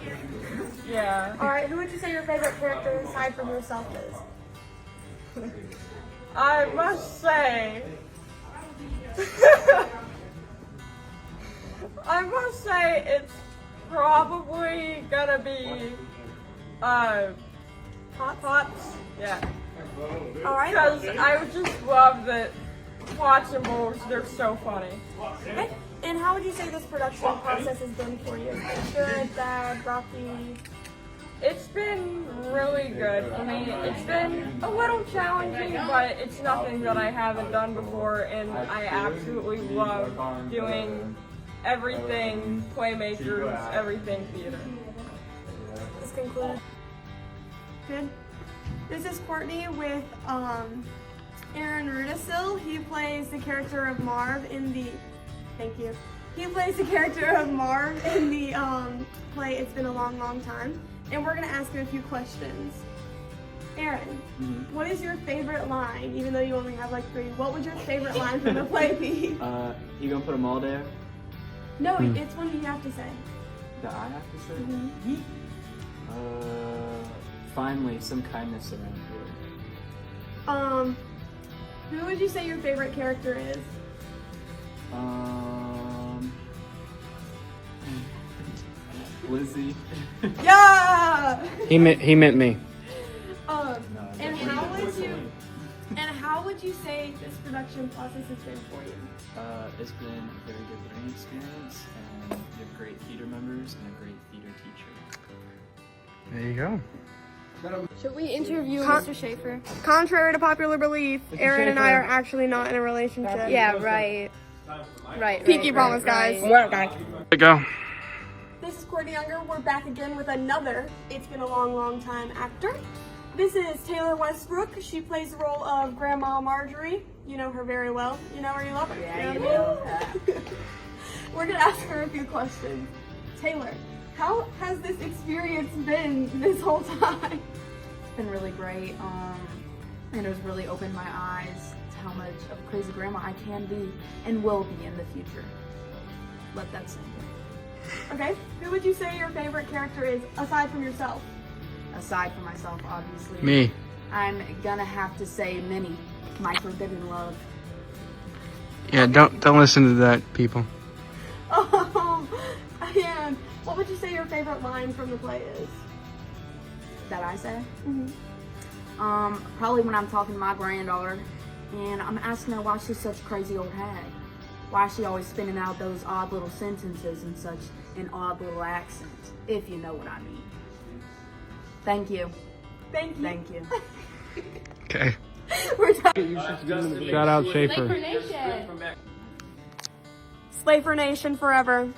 Yeah. All right, who would you say your favorite character aside from yourself is? I must say, it's probably gonna be, Pots. Yeah. All right. Because I would just love that Pots and Bowls, they're so funny. Okay. And how would you say this production process has been for you? Good, bad, rocky? It's been really good for me. It's been a little challenging, but it's nothing that I haven't done before, and I absolutely love doing everything playmakers, everything theater. This concludes. Good. This is Courtney with Aaron Rudisil. He plays the character of Marv in the. Thank you. He plays the character of Marv in the play It's Been a Long, Long Time. And we're going to ask him a few questions. Aaron, what is your favorite line, even though you only have like 3? What would your favorite line from the play be? You gonna put them all there? No, it's one you have to say. That I have to say? Finally, some kindness around here. Who would you say your favorite character is? Lizzie. Yeah! He meant me. And how would you say this production process has been for you? It's been a very good learning experience, and you have great theater members and a great theater teacher. There you go. Should we interview Mr. Schaefer? Contrary to popular belief, Aaron and I are actually not in a relationship. Yeah, right. Right. Pinky promise, guys. There you go. This is Courtney Younger. We're back again with another It's Been a Long, Long Time actor. This is Taylor Westbrook. She plays the role of Grandma Marjorie. You know her very well. You know her, you love her. Yeah, you know. We're going to ask her a few questions. Taylor, how has this experience been this whole time? It's been really great, and it was really opened my eyes to how much of a crazy grandma I can be and will be in the future. Let that sink in. Okay, who would you say your favorite character is, aside from yourself? Aside from myself, obviously. Me. I'm gonna have to say Minnie, my forbidden love. Yeah, don't listen to that, people. And what would you say your favorite line from the play is? That I say? Probably when I'm talking to my granddaughter, and I'm asking her why she's such a crazy old hag. Why is she always spinning out those odd little sentences and such an odd little accent, if you know what I mean. Thank you. Thank you. Thank you. Okay. We're done. Shout out Schaefer. Slay for Nation forever.